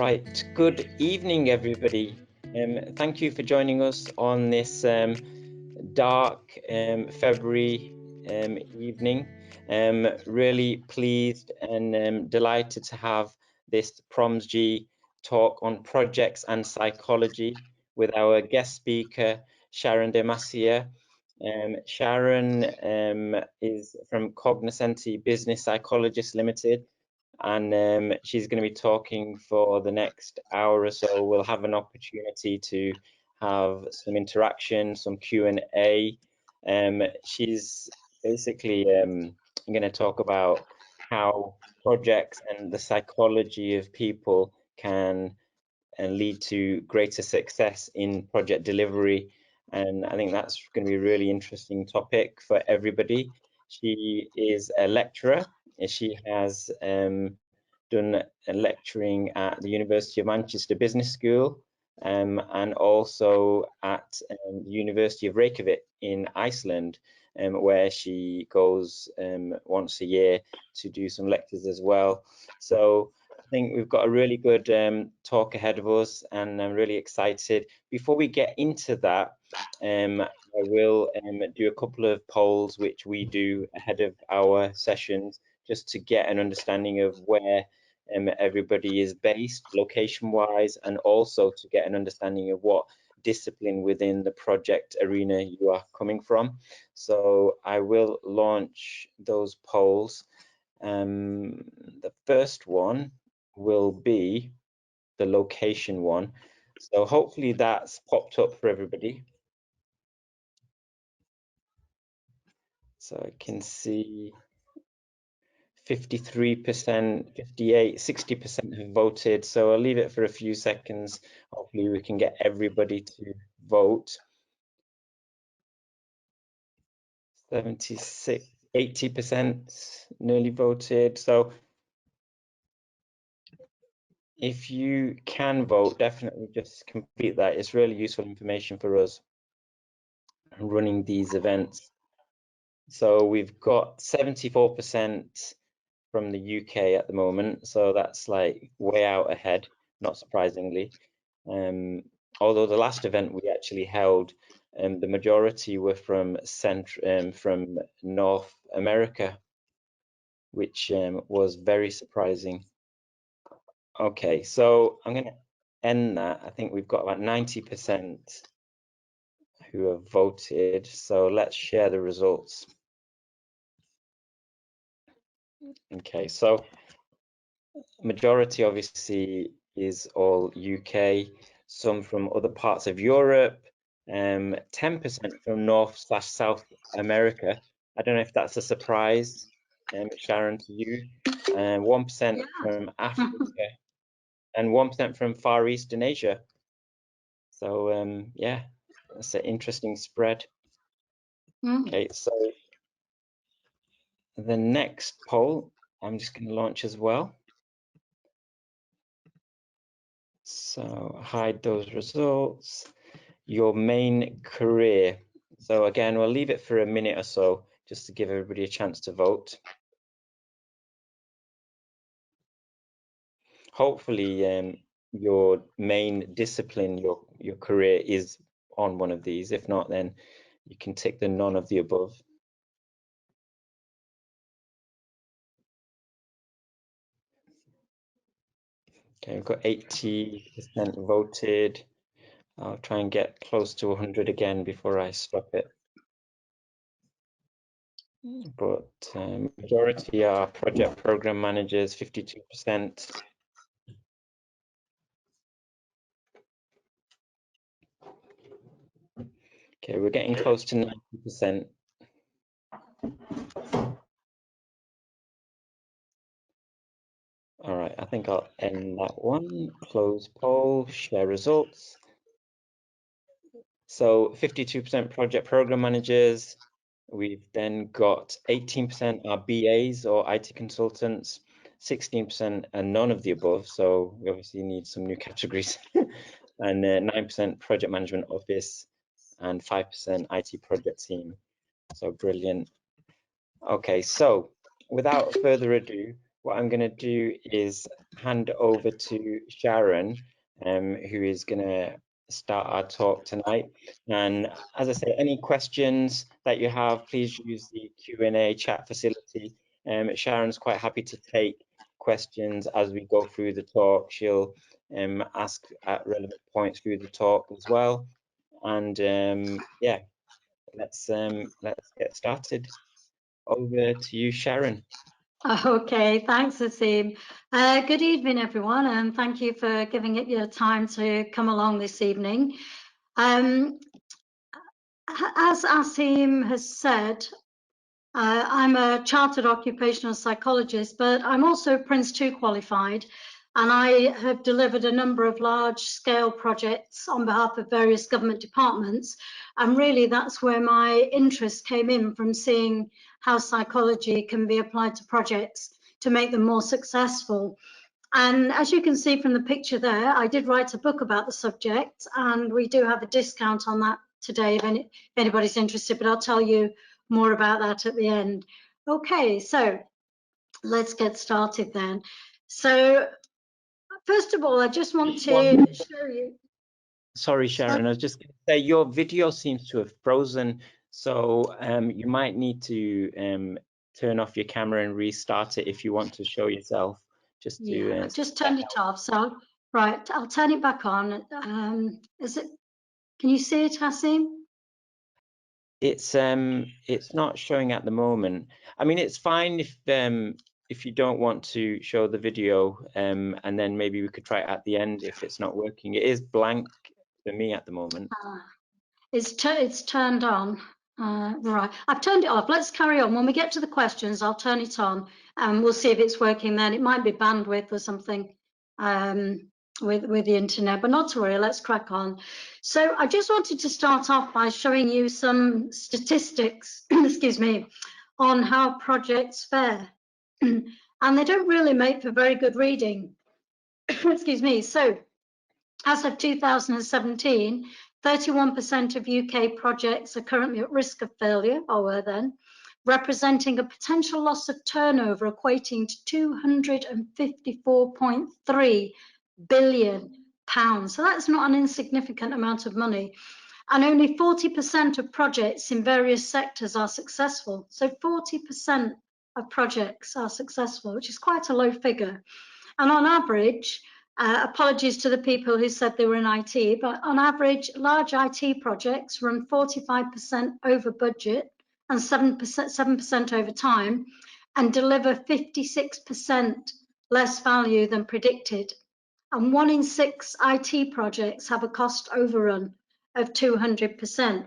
Right, good evening everybody. Thank you for joining us on this dark February evening. Really pleased and delighted to have this PROMS-G talk on projects and psychology with our guest speaker, Sharon De Mascia. Sharon is from Cognoscenti Business Psychologists Ltd. And she's going to be talking for the next hour or so. We'll have an opportunity to have some interaction, some Q&A. She's basically going to talk about how projects and the psychology of people can lead to greater success in project delivery. And I think that's going to be a really interesting topic for everybody. She is a lecturer. She has done lecturing at the University of Manchester Business School and also at the University of Reykjavik in Iceland, where she goes once a year to do some lectures as well. So I think we've got a really good talk ahead of us, and I'm really excited. Before we get into that, I will do a couple of polls which we do ahead of our sessions, just to get an understanding of where everybody is based location-wise, and also to get an understanding of what discipline within the project arena you are coming from. So I will launch those polls. The first one will be the location one. So hopefully that's popped up for everybody. So I can see 53%, 58, 60% have voted. So I'll leave it for a few seconds. Hopefully we can get everybody to vote. 76, 80% nearly voted. So if you can vote, definitely just complete that. It's really useful information for us running these events. So we've got 74% from the UK at the moment, so that's like way out ahead, not surprisingly. Although the last event we actually held, the majority were from North America, which was very surprising. Okay, so I'm going to end that. I think we've got about 90% who have voted, so let's share the results. Okay, so majority obviously is all UK, some from other parts of Europe, 10% from North/South America. I don't know if that's a surprise, Sharon, to you. 1% from Africa, and 1% from Far Eastern Asia. So yeah, that's an interesting spread. Okay, so the next poll I'm just going to launch as well. So hide those results. Your main career. So again, we'll leave it for a minute or so just to give everybody a chance to vote. Hopefully your main discipline, your career is on one of these. If not, then you can tick the none of the above. Okay, we've got 80% voted. I'll try and get close to 100 again before I stop it. But majority are project program managers, 52%. Okay, we're getting close to 90%. All right, I think I'll end that one. Close poll, share results. So 52% project program managers. We've then got 18% are BAs or IT consultants, 16% are none of the above. So we obviously need some new categories. And 9% project management office and 5% IT project team. So brilliant. Okay, so without further ado, what I'm going to do is hand over to Sharon, who is going to start our talk tonight. And as I say, any questions that you have, please use the Q&A chat facility. Sharon's quite happy to take questions as we go through the talk. She'll ask at relevant points through the talk as well. And yeah, let's get started. Over to you, Sharon. Okay, thanks, Asim. Good evening, everyone, and thank you for giving it your time to come along this evening. As Asim has said, I'm a chartered occupational psychologist, but I'm also Prince 2 qualified, and I have delivered a number of large-scale projects on behalf of various government departments, and really that's where my interest came in, from seeing how psychology can be applied to projects to make them more successful. And as you can see from the picture there, I did write a book about the subject, and we do have a discount on that today if anybody's interested, but I'll tell you more about that at the end. Okay, so let's get started then. So first of all, I just want to show you. Sorry, Sharon, I was just going to say your video seems to have frozen, so you might need to turn off your camera and restart it if you want to show yourself. Just to yeah, just turned it off. So right, I'll turn it back on. Is it? Can you see it, Asim? It's not showing at the moment. I mean, it's fine if you don't want to show the video, and then maybe we could try it at the end if it's not working. It is blank for me at the moment. It's turned on. Right, I've turned it off. Let's carry on. When we get to the questions, I'll turn it on and we'll see if it's working then. It might be bandwidth or something with the internet, but not to worry, let's crack on. So I just wanted to start off by showing you some statistics, excuse me, on how projects fare. And they don't really make for very good reading. Excuse me. So as of 2017, 31% of UK projects are currently at risk of failure, or were then, representing a potential loss of turnover equating to £254.3 billion. So that's not an insignificant amount of money. And only 40% of projects in various sectors are successful. So 40% of projects are successful, which is quite a low figure. And on average, apologies to the people who said they were in IT, but on average, large IT projects run 45% over budget and 7% over time and deliver 56% less value than predicted. And 1 in 6 IT projects have a cost overrun of 200%.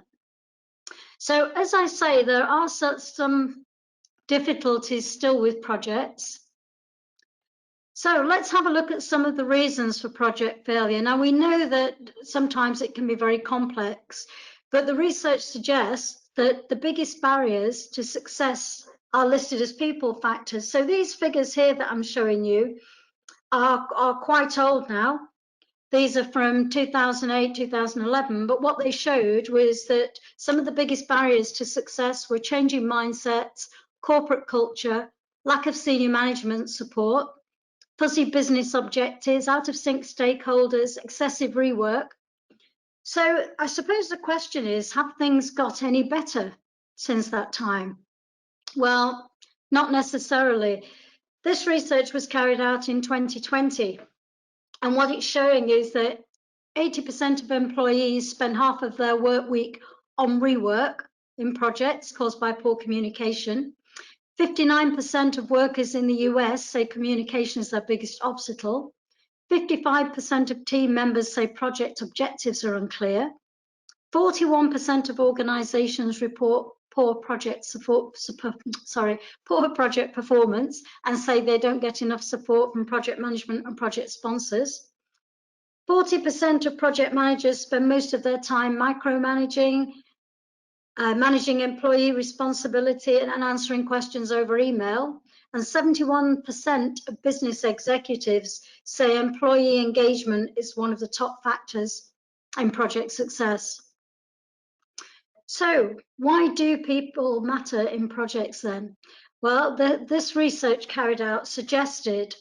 So as I say, there are some difficulties still with projects. So let's have a look at some of the reasons for project failure. Now, we know that sometimes it can be very complex, but the research suggests that the biggest barriers to success are listed as people factors. So these figures here that I'm showing you are quite old now. These are from 2008, 2011, but what they showed was that some of the biggest barriers to success were changing mindsets, corporate culture, lack of senior management support, fuzzy business objectives, out of sync stakeholders, excessive rework. So I suppose the question is, have things got any better since that time? Well, not necessarily. This research was carried out in 2020, and what it's showing is that 80% of employees spend half of their work week on rework in projects caused by poor communication. 59% of workers in the US say communication is their biggest obstacle. 55% of team members say project objectives are unclear. 41% of organizations report poor project performance and say they don't get enough support from project management and project sponsors. 40% of project managers spend most of their time micromanaging, managing employee responsibility and answering questions over email. And 71% of business executives say employee engagement is one of the top factors in project success. So why do people matter in projects then? Well, this research carried out suggested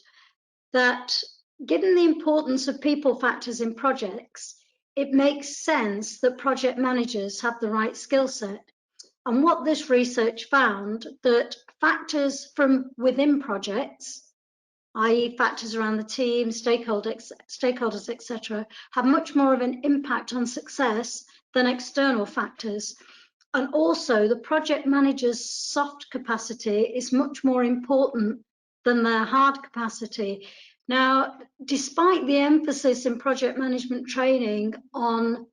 that given the importance of people factors in projects, it makes sense that project managers have the right skill set. And what this research found, that factors from within projects, i.e. factors around the team, stakeholders, etc., have much more of an impact on success than external factors. And also the project manager's soft capacity is much more important than their hard capacity. Now, despite the emphasis in project management training on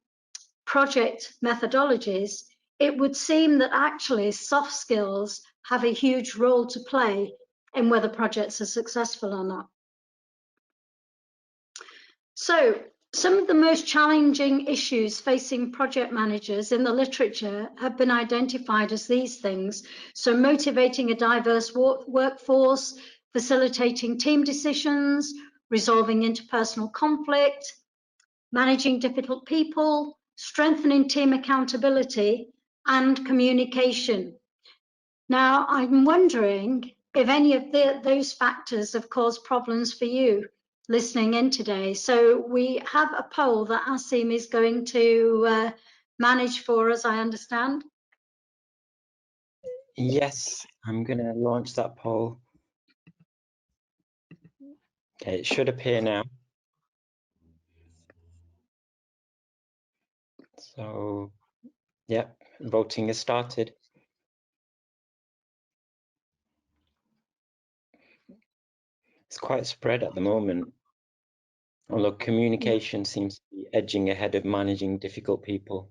project methodologies, it would seem that actually soft skills have a huge role to play in whether projects are successful or not. So, some of the most challenging issues facing project managers in the literature have been identified as these things. So, motivating a diverse workforce, facilitating team decisions, resolving interpersonal conflict, managing difficult people, strengthening team accountability, and communication. Now, I'm wondering if any of those factors have caused problems for you listening in today. So we have a poll that Asim is going to manage for us, I understand. Yes, I'm going to launch that poll. Okay, it should appear now. So, yeah, voting has started. It's quite spread at the moment, although communication seems to be edging ahead of managing difficult people.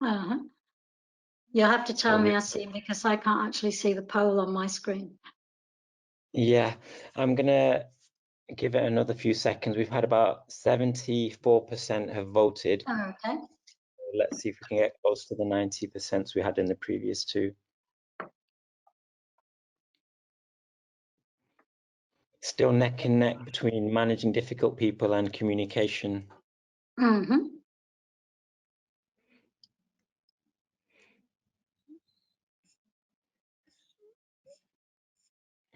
You'll have to tell me, Asim, because I can't actually see the poll on my screen. Yeah, I'm going to give it another few seconds. We've had about 74% have voted. Okay. Let's see if we can get close to the 90% we had in the previous two. Still neck and neck between managing difficult people and communication.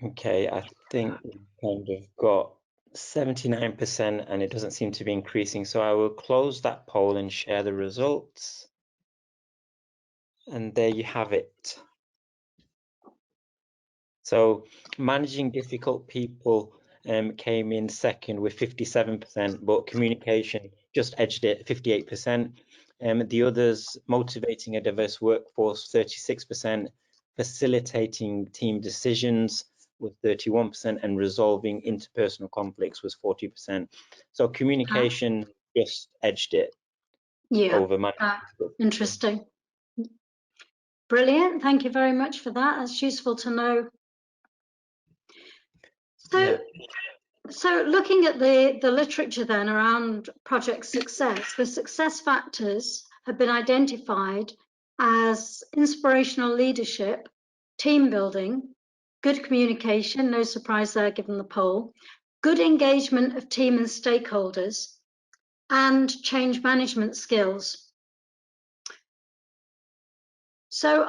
Okay, I think we've kind of got 79% and it doesn't seem to be increasing. So I will close that poll and share the results. And there you have it. So managing difficult people came in second with 57%, but communication just edged it 58%. The others, motivating a diverse workforce, 36%, facilitating team decisions with 31%, and resolving interpersonal conflicts was 40%. So communication just edged it over management. Interesting. Brilliant. Thank you very much for that. That's useful to know. So looking at the literature then around project success, the success factors have been identified as inspirational leadership, team building, good communication, no surprise there given the poll, good engagement of team and stakeholders, and change management skills. So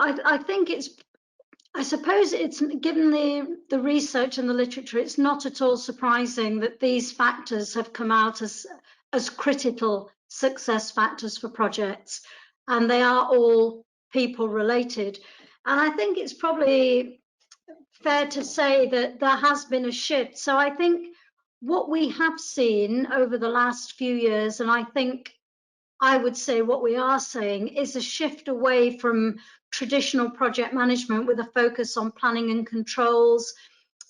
I suppose it's, given the research and the literature, it's not at all surprising that these factors have come out as critical success factors for projects, and they are all people related. And I think it's probably fair to say that there has been a shift. So I think what we have seen over the last few years, and I think I would say what we are saying, is a shift away from traditional project management with a focus on planning and controls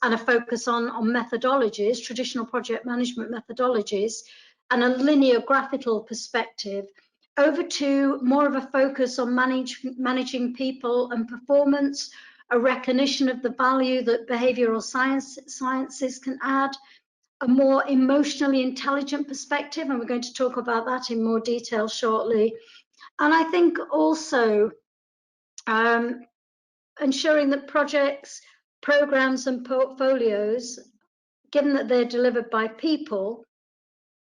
and a focus on methodologies, traditional project management methodologies, and a linear graphical perspective, over to more of a focus on managing people and performance, a recognition of the value that behavioral sciences can add, a more emotionally intelligent perspective, and we're going to talk about that in more detail shortly. And I think also ensuring that projects, programs and portfolios, given that they're delivered by people,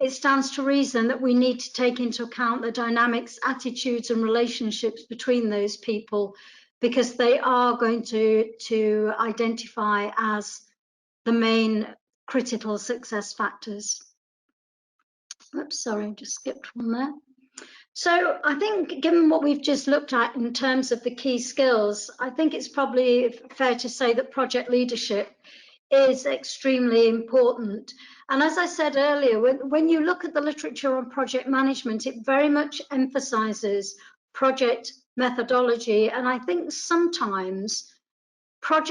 it stands to reason that we need to take into account the dynamics, attitudes and relationships between those people, because they are going to identify as the main critical success factors. Oops, sorry, just skipped one there. So I think given what we've just looked at in terms of the key skills, I think it's probably fair to say that project leadership is extremely important. And as I said earlier, when you look at the literature on project management, it very much emphasizes project methodology. And I think sometimes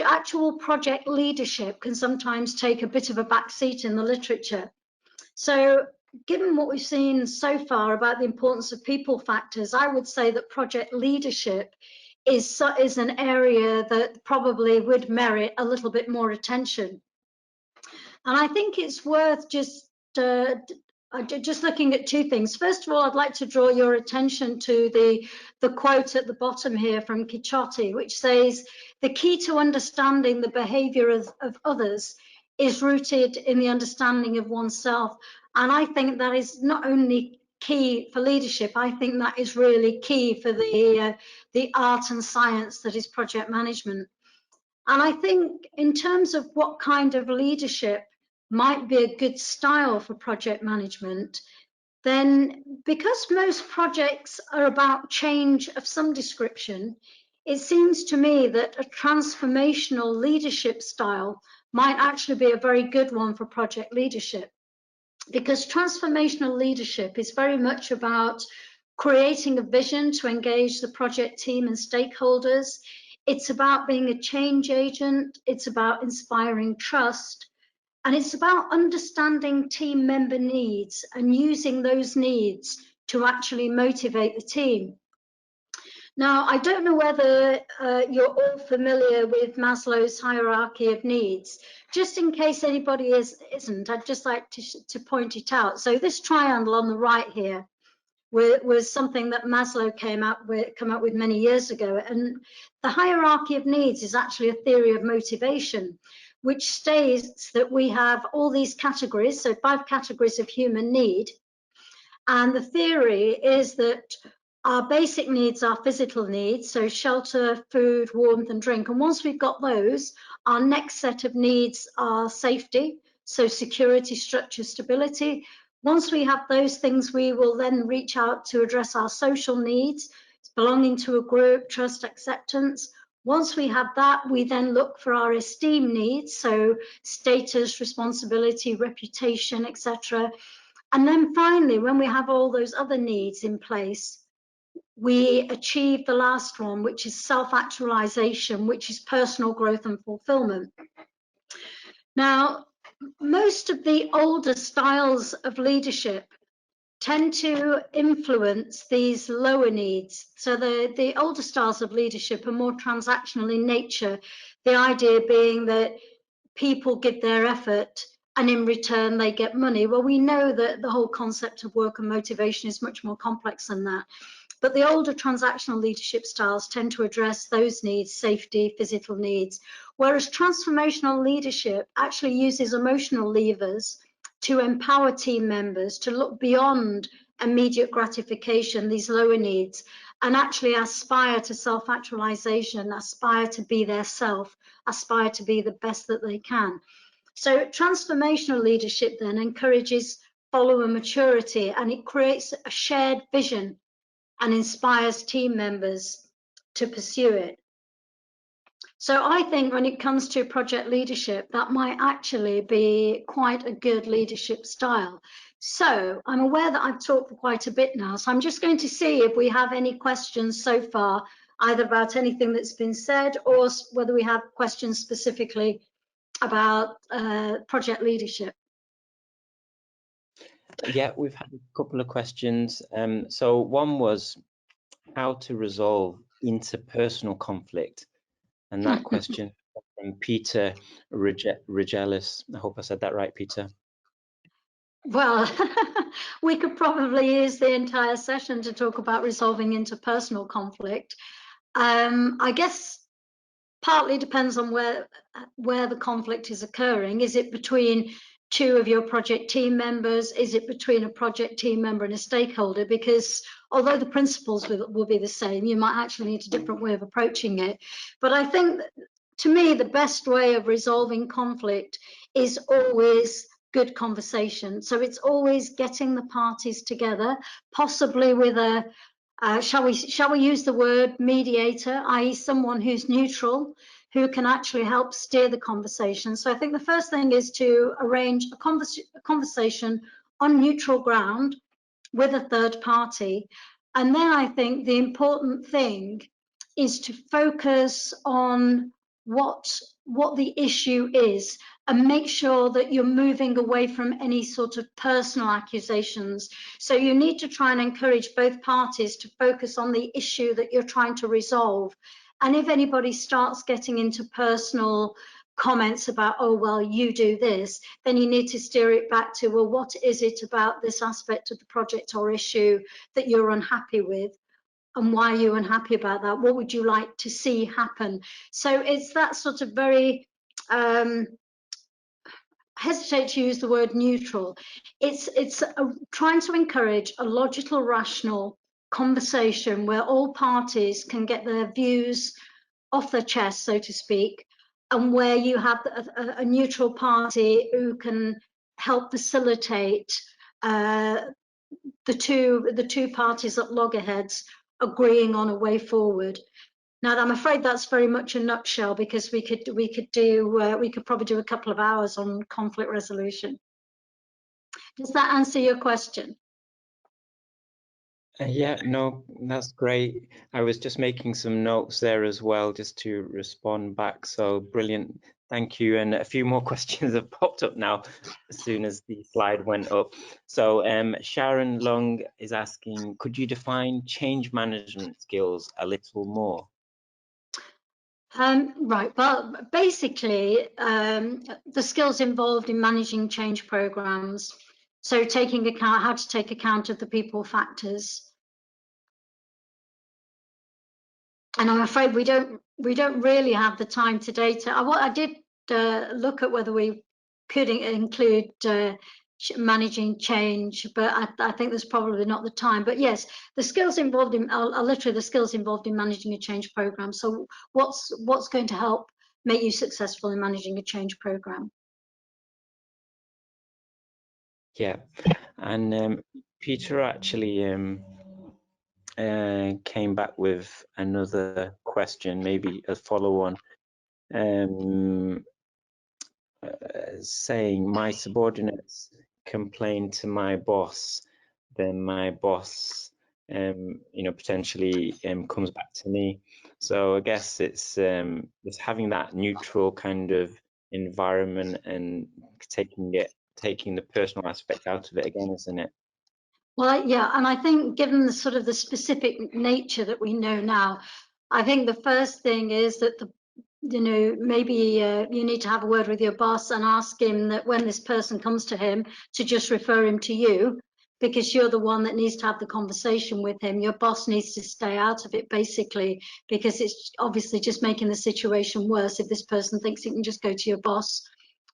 actual project leadership can sometimes take a bit of a backseat in the literature. So given what we've seen so far about the importance of people factors, I would say that project leadership is an area that probably would merit a little bit more attention. And I think it's worth just looking at two things. First of all, I'd like to draw your attention to the quote at the bottom here from Cognoscenti, which says, "The key to understanding the behavior of others is rooted in the understanding of oneself." And I think that is not only key for leadership, I think that is really key for the art and science that is project management. And I think in terms of what kind of leadership might be a good style for project management, then because most projects are about change of some description, it seems to me that a transformational leadership style might actually be a very good one for project leadership. Because transformational leadership is very much about creating a vision to engage the project team and stakeholders. It's about being a change agent. It's about inspiring trust. And it's about understanding team member needs and using those needs to actually motivate the team. Now, I don't know whether you're all familiar with Maslow's hierarchy of needs. Just in case anybody isn't, I'd just like to point it out. So this triangle on the right here was something that Maslow came up with many years ago. And the hierarchy of needs is actually a theory of motivation, which states that we have all these categories, so 5 categories of human need. And the theory is that our basic needs are physical needs, so shelter, food, warmth, and drink. And once we've got those, our next set of needs are safety, so security, structure, stability. Once we have those things, we will then reach out to address our social needs, belonging to a group, trust, acceptance. Once we have that, we then look for our esteem needs, so status, responsibility, reputation, etc. And then finally, when we have all those other needs in place, we achieve the last one, which is self-actualization, which is personal growth and fulfillment. Now, most of the older styles of leadership tend to influence these lower needs. So the older styles of leadership are more transactional in nature, the idea being that people give their effort and in return they get money. Well, we know that the whole concept of work and motivation is much more complex than that. But the older transactional leadership styles tend to address those needs, safety, physical needs, whereas transformational leadership actually uses emotional levers to empower team members to look beyond immediate gratification, these lower needs, and actually aspire to self-actualization, aspire to be their self, aspire to be the best that they can. So transformational leadership then encourages follower maturity, and it creates a shared vision and inspires team members to pursue it. So I think when it comes to project leadership, that might actually be quite a good leadership style. So I'm aware that I've talked for quite a bit now, so I'm just going to see if we have any questions so far, either about anything that's been said or whether we have questions specifically about project leadership. Yeah, we've had a couple of questions. So one was how to resolve interpersonal conflict, and that question from Peter Regelis. I hope I said that right, Peter. Well, we could probably use the entire session to talk about resolving interpersonal conflict. I guess partly depends on where the conflict is occurring. Is it between 2 of your project team members? Is it between a project team member and a stakeholder? Because although the principles will be the same, you might actually need a different way of approaching it. But I think to me, the best way of resolving conflict is always good conversation. So it's always getting the parties together, possibly with a, shall we use the word mediator, i.e. someone who's neutral, who can actually help steer the conversation. So I think the first thing is to arrange a conversation on neutral ground with a third party. And then I think the important thing is to focus on what the issue is, and make sure that you're moving away from any sort of personal accusations. So you need to try and encourage both parties to focus on the issue that you're trying to resolve. And if anybody starts getting into personal comments about, oh, well, you do this, then you need to steer it back to, well, what is it about this aspect of the project or issue that you're unhappy with? And why are you unhappy about that? What would you like to see happen? So it's that sort of very, hesitate to use the word neutral. It's trying to encourage a logical, rational conversation where all parties can get their views off their chest, so to speak, and where you have a neutral party who can help facilitate the two parties at loggerheads agreeing on a way forward. Now, I'm afraid that's very much a nutshell, because we could probably do a couple of hours on conflict resolution. Does that answer your question? Yeah, no, that's great. I was just making some notes there as well, just to respond back. So brilliant. Thank you. And a few more questions have popped up now as soon as the slide went up. So Sharon Long is asking, could you define change management skills a little more? Right, well, basically, the skills involved in managing change programs. So taking account, how to take account of the people factors. And I'm afraid we don't really have the time today to, I did look at whether we could include managing change, but I think there's probably not the time. But yes, the skills involved in are literally the skills involved in managing a change program. So what's going to help make you successful in managing a change program? Yeah, and Peter actually came back with another question, maybe a follow-on, saying, my subordinates complain to my boss, then my boss potentially comes back to me. So I guess it's just having that neutral kind of environment and taking the personal aspect out of it again, isn't it? Well, yeah, and I think given the sort of the specific nature that we know now, I think the first thing is that maybe you need to have a word with your boss and ask him that when this person comes to him, to just refer him to you, because you're the one that needs to have the conversation with him. Your boss needs to stay out of it, basically, because it's obviously just making the situation worse if this person thinks he can just go to your boss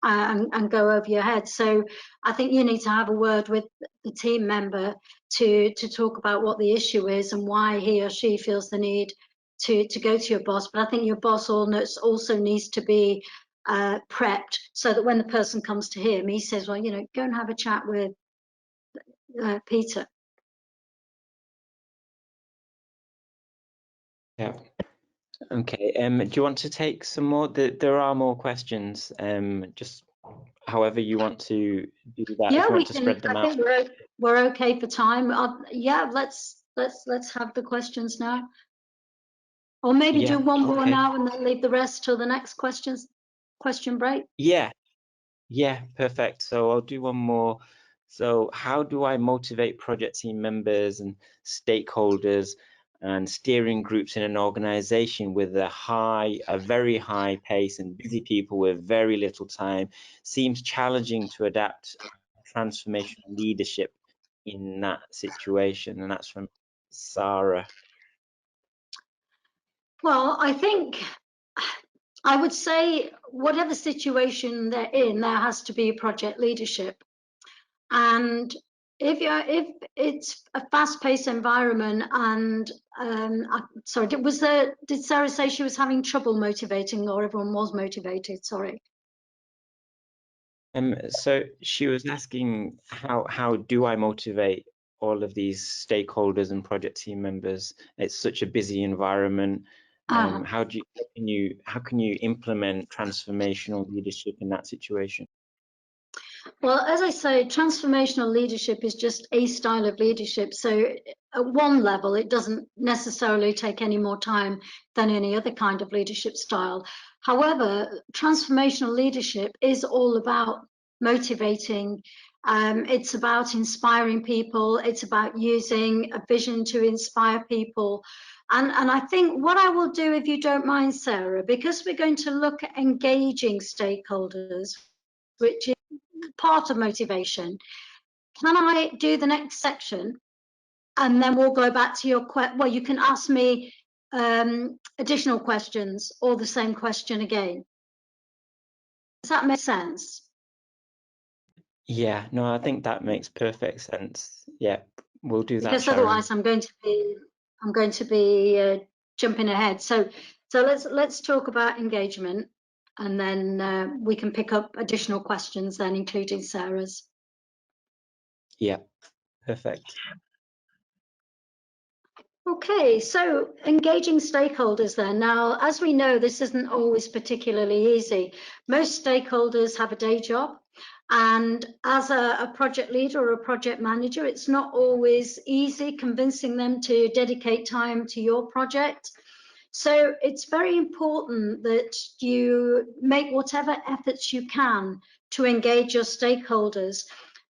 and go over your head. So I think you need to have a word with the team member to talk about what the issue is and why he or she feels the need to go to your boss. But I think your boss also needs to be prepped, so that when the person comes to him, he says, well, go and have a chat with Peter. Yeah. Okay. Do you want to take some more? There are more questions. Just however you want to do that. Yeah, if you we want to can. spread them I out. think we're okay for time. Yeah, let's have the questions now, or maybe do one more now and then leave the rest till the next question break. Yeah, perfect. So I'll do one more. So how do I motivate project team members and stakeholders and steering groups in an organization with a very high pace and busy people with very little time? Seems challenging to adapt transformational leadership in that situation. And that's from Sarah. Well, I think I would say whatever situation they're in, there has to be project leadership. And if it's a fast-paced environment, and sorry, did Sarah say she was having trouble motivating, or everyone was motivated? Sorry. So she was asking how do I motivate all of these stakeholders and project team members? It's such a busy environment. How can you implement transformational leadership in that situation? Well, as I say, transformational leadership is just a style of leadership. So at one level, it doesn't necessarily take any more time than any other kind of leadership style. However, transformational leadership is all about motivating. It's about inspiring people. It's about using a vision to inspire people. And I think what I will do, if you don't mind, Sarah, because we're going to look at engaging stakeholders, which is part of motivation. Can I do the next section, and then we'll go back to your well, you can ask me additional questions or the same question again. Does that make sense? Yeah, no, I think that makes perfect sense. Yeah, we'll do that, because Sharon. Otherwise I'm going to be jumping ahead. So let's talk about engagement, and then we can pick up additional questions then, including Sarah's. Yeah, perfect. Okay, so engaging stakeholders then. Now, as we know, this isn't always particularly easy. Most stakeholders have a day job, and as a project leader or a project manager, it's not always easy convincing them to dedicate time to your project. So it's very important that you make whatever efforts you can to engage your stakeholders.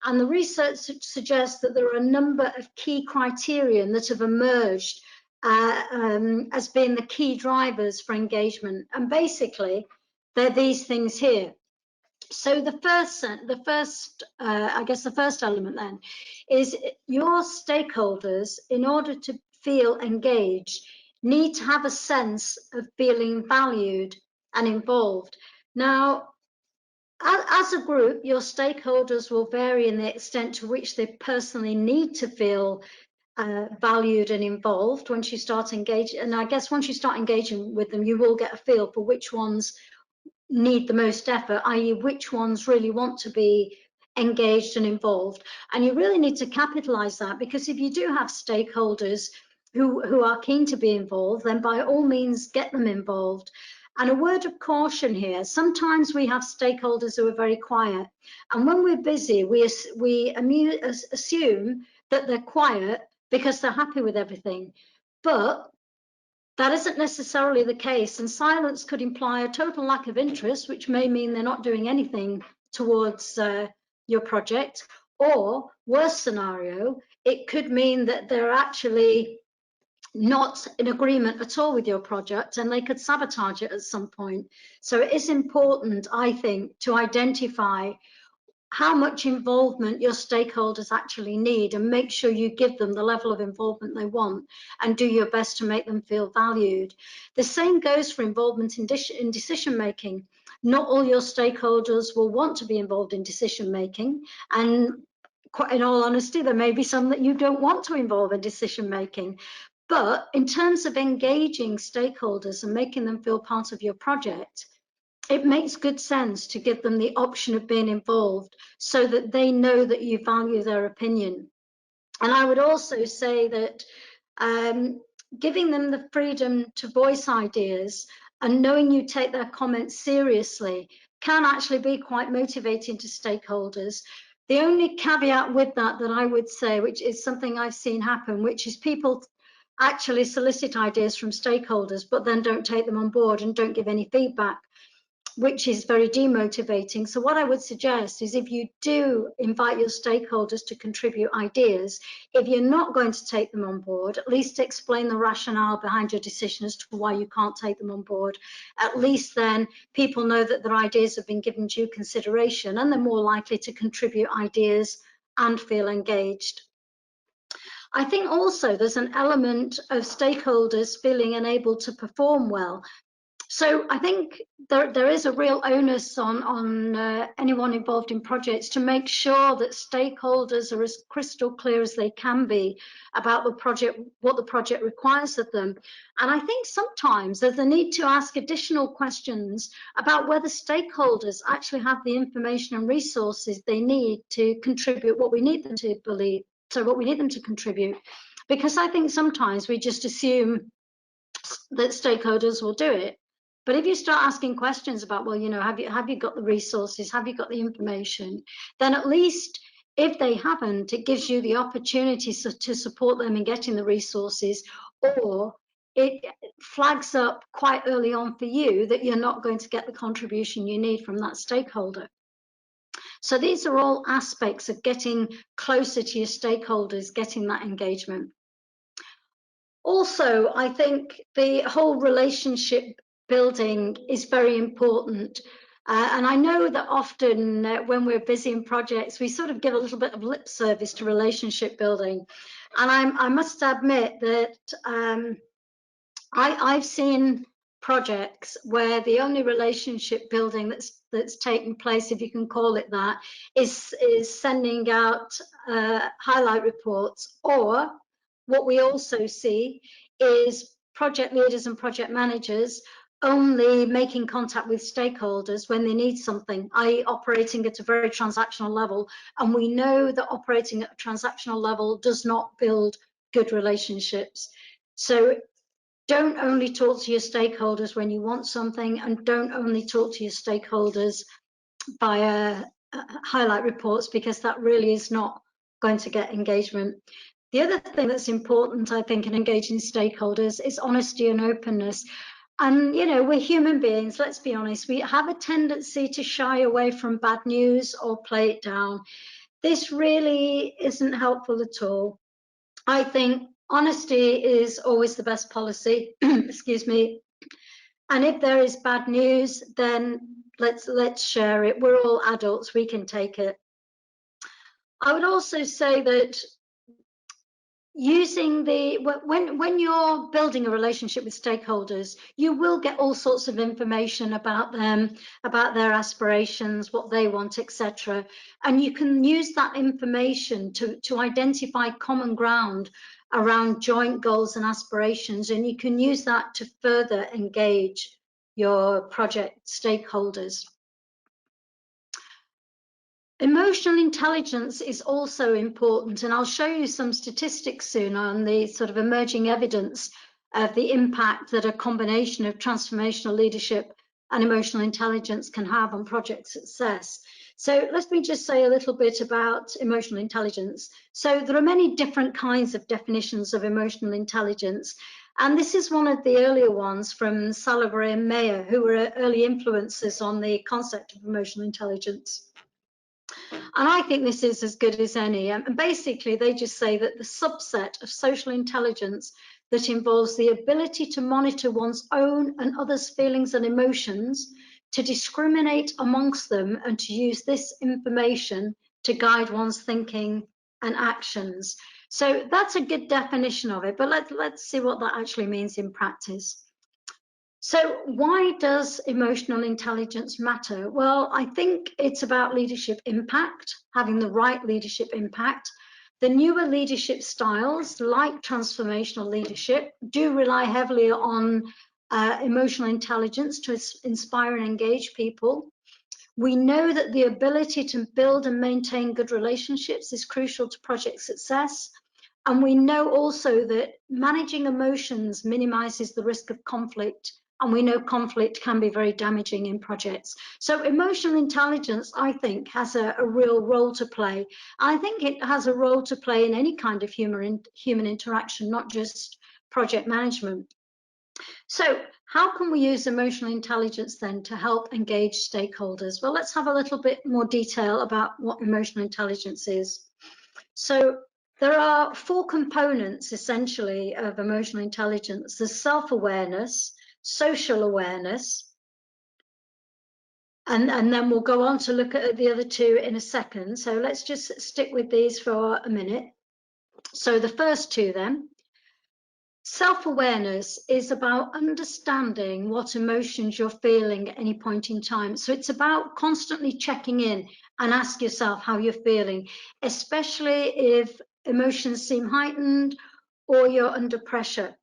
And the research suggests that there are a number of key criterion that have emerged as being the key drivers for engagement. And basically, they're these things here. So the first element then is your stakeholders, in order to feel engaged, need to have a sense of feeling valued and involved. Now, as a group, your stakeholders will vary in the extent to which they personally need to feel valued and involved once you start engaging. And I guess once you start engaging with them, you will get a feel for which ones need the most effort, i.e. which ones really want to be engaged and involved. And you really need to capitalize that, because if you do have stakeholders who are keen to be involved, then by all means get them involved. And a word of caution here, sometimes we have stakeholders who are very quiet, and when we're busy, we assume that they're quiet because they're happy with everything. But that isn't necessarily the case, and silence could imply a total lack of interest, which may mean they're not doing anything towards your project. Or, worst scenario, it could mean that they're actually not in agreement at all with your project, and they could sabotage it at some point. So it is important, I think, to identify how much involvement your stakeholders actually need, and make sure you give them the level of involvement they want, and do your best to make them feel valued. The same goes for involvement in decision making. Not all your stakeholders will want to be involved in decision making, and in all honesty, there may be some that you don't want to involve in decision making. But in terms of engaging stakeholders and making them feel part of your project, it makes good sense to give them the option of being involved, so that they know that you value their opinion. And I would also say that giving them the freedom to voice ideas and knowing you take their comments seriously can actually be quite motivating to stakeholders. The only caveat with that I would say, which is something I've seen happen, which is people actually solicit ideas from stakeholders but then don't take them on board and don't give any feedback, which is very demotivating. So what I would suggest is, if you do invite your stakeholders to contribute ideas, if you're not going to take them on board, at least explain the rationale behind your decision as to why you can't take them on board. At least then people know that their ideas have been given due consideration, and they're more likely to contribute ideas and feel engaged. I think also there's an element of stakeholders feeling unable to perform well. So I think there is a real onus on anyone involved in projects to make sure that stakeholders are as crystal clear as they can be about the project, what the project requires of them. And I think sometimes there's a need to ask additional questions about whether stakeholders actually have the information and resources they need to contribute what we need them to believe, so what we need them to contribute. Because I think sometimes we just assume that stakeholders will do it. But if you start asking questions about, well, you know, have you got the resources, have you got the information, then at least if they haven't, it gives you the opportunity to support them in getting the resources, or it flags up quite early on for you that you're not going to get the contribution you need from that stakeholder. So these are all aspects of getting closer to your stakeholders, getting that engagement. Also, I think the whole relationship building is very important. And I know that often when we're busy in projects, we sort of give a little bit of lip service to relationship building. And I must admit that I've seen projects where the only relationship building that's taken place, if you can call it that, is sending out highlight reports, or what we also see is project leaders and project managers only making contact with stakeholders when they need something, i.e. operating at a very transactional level. And we know that operating at a transactional level does not build good relationships. So don't only talk to your stakeholders when you want something, and don't only talk to your stakeholders via highlight reports, because that really is not going to get engagement. The other thing that's important, I think, in engaging stakeholders is honesty and openness. And, you know, we're human beings, let's be honest. We have a tendency to shy away from bad news or play it down. This really isn't helpful at all. I think honesty is always the best policy, excuse me. And if there is bad news, then let's share it. We're all adults, we can take it. I would also say that using when you're building a relationship with stakeholders, you will get all sorts of information about them, about their aspirations, what they want, etc. And you can use that information to identify common ground around joint goals and aspirations, and you can use that to further engage your project stakeholders. Emotional intelligence is also important, and I'll show you some statistics soon on the sort of emerging evidence of the impact that a combination of transformational leadership and emotional intelligence can have on project success. So let me just say a little bit about emotional intelligence. So there are many different kinds of definitions of emotional intelligence, and this is one of the earlier ones from Salovey and Mayer, who were early influencers on the concept of emotional intelligence. And I think this is as good as any. And basically, they just say that the subset of social intelligence that involves the ability to monitor one's own and others' feelings and emotions, to discriminate amongst them, and to use this information to guide one's thinking and actions. So that's a good definition of it, but let's see what that actually means in practice. So why does emotional intelligence matter? Well, I think it's about leadership impact, having the right leadership impact. The newer leadership styles, like transformational leadership, do rely heavily on emotional intelligence to inspire and engage people. We know that the ability to build and maintain good relationships is crucial to project success. And we know also that managing emotions minimizes the risk of conflict. And we know conflict can be very damaging in projects. So emotional intelligence, I think, has a real role to play. I think it has a role to play in any kind of human interaction, not just project management. So how can we use emotional intelligence then to help engage stakeholders? Well, let's have a little bit more detail about what emotional intelligence is. So there are 4 components essentially of emotional intelligence. There's self-awareness, social awareness, and then we'll go on to look at the other 2 in a second. So let's just stick with these for a minute. So the first 2 then. Self-awareness is about understanding what emotions you're feeling at any point in time. So it's about constantly checking in and ask yourself how you're feeling, especially if emotions seem heightened or you're under pressure.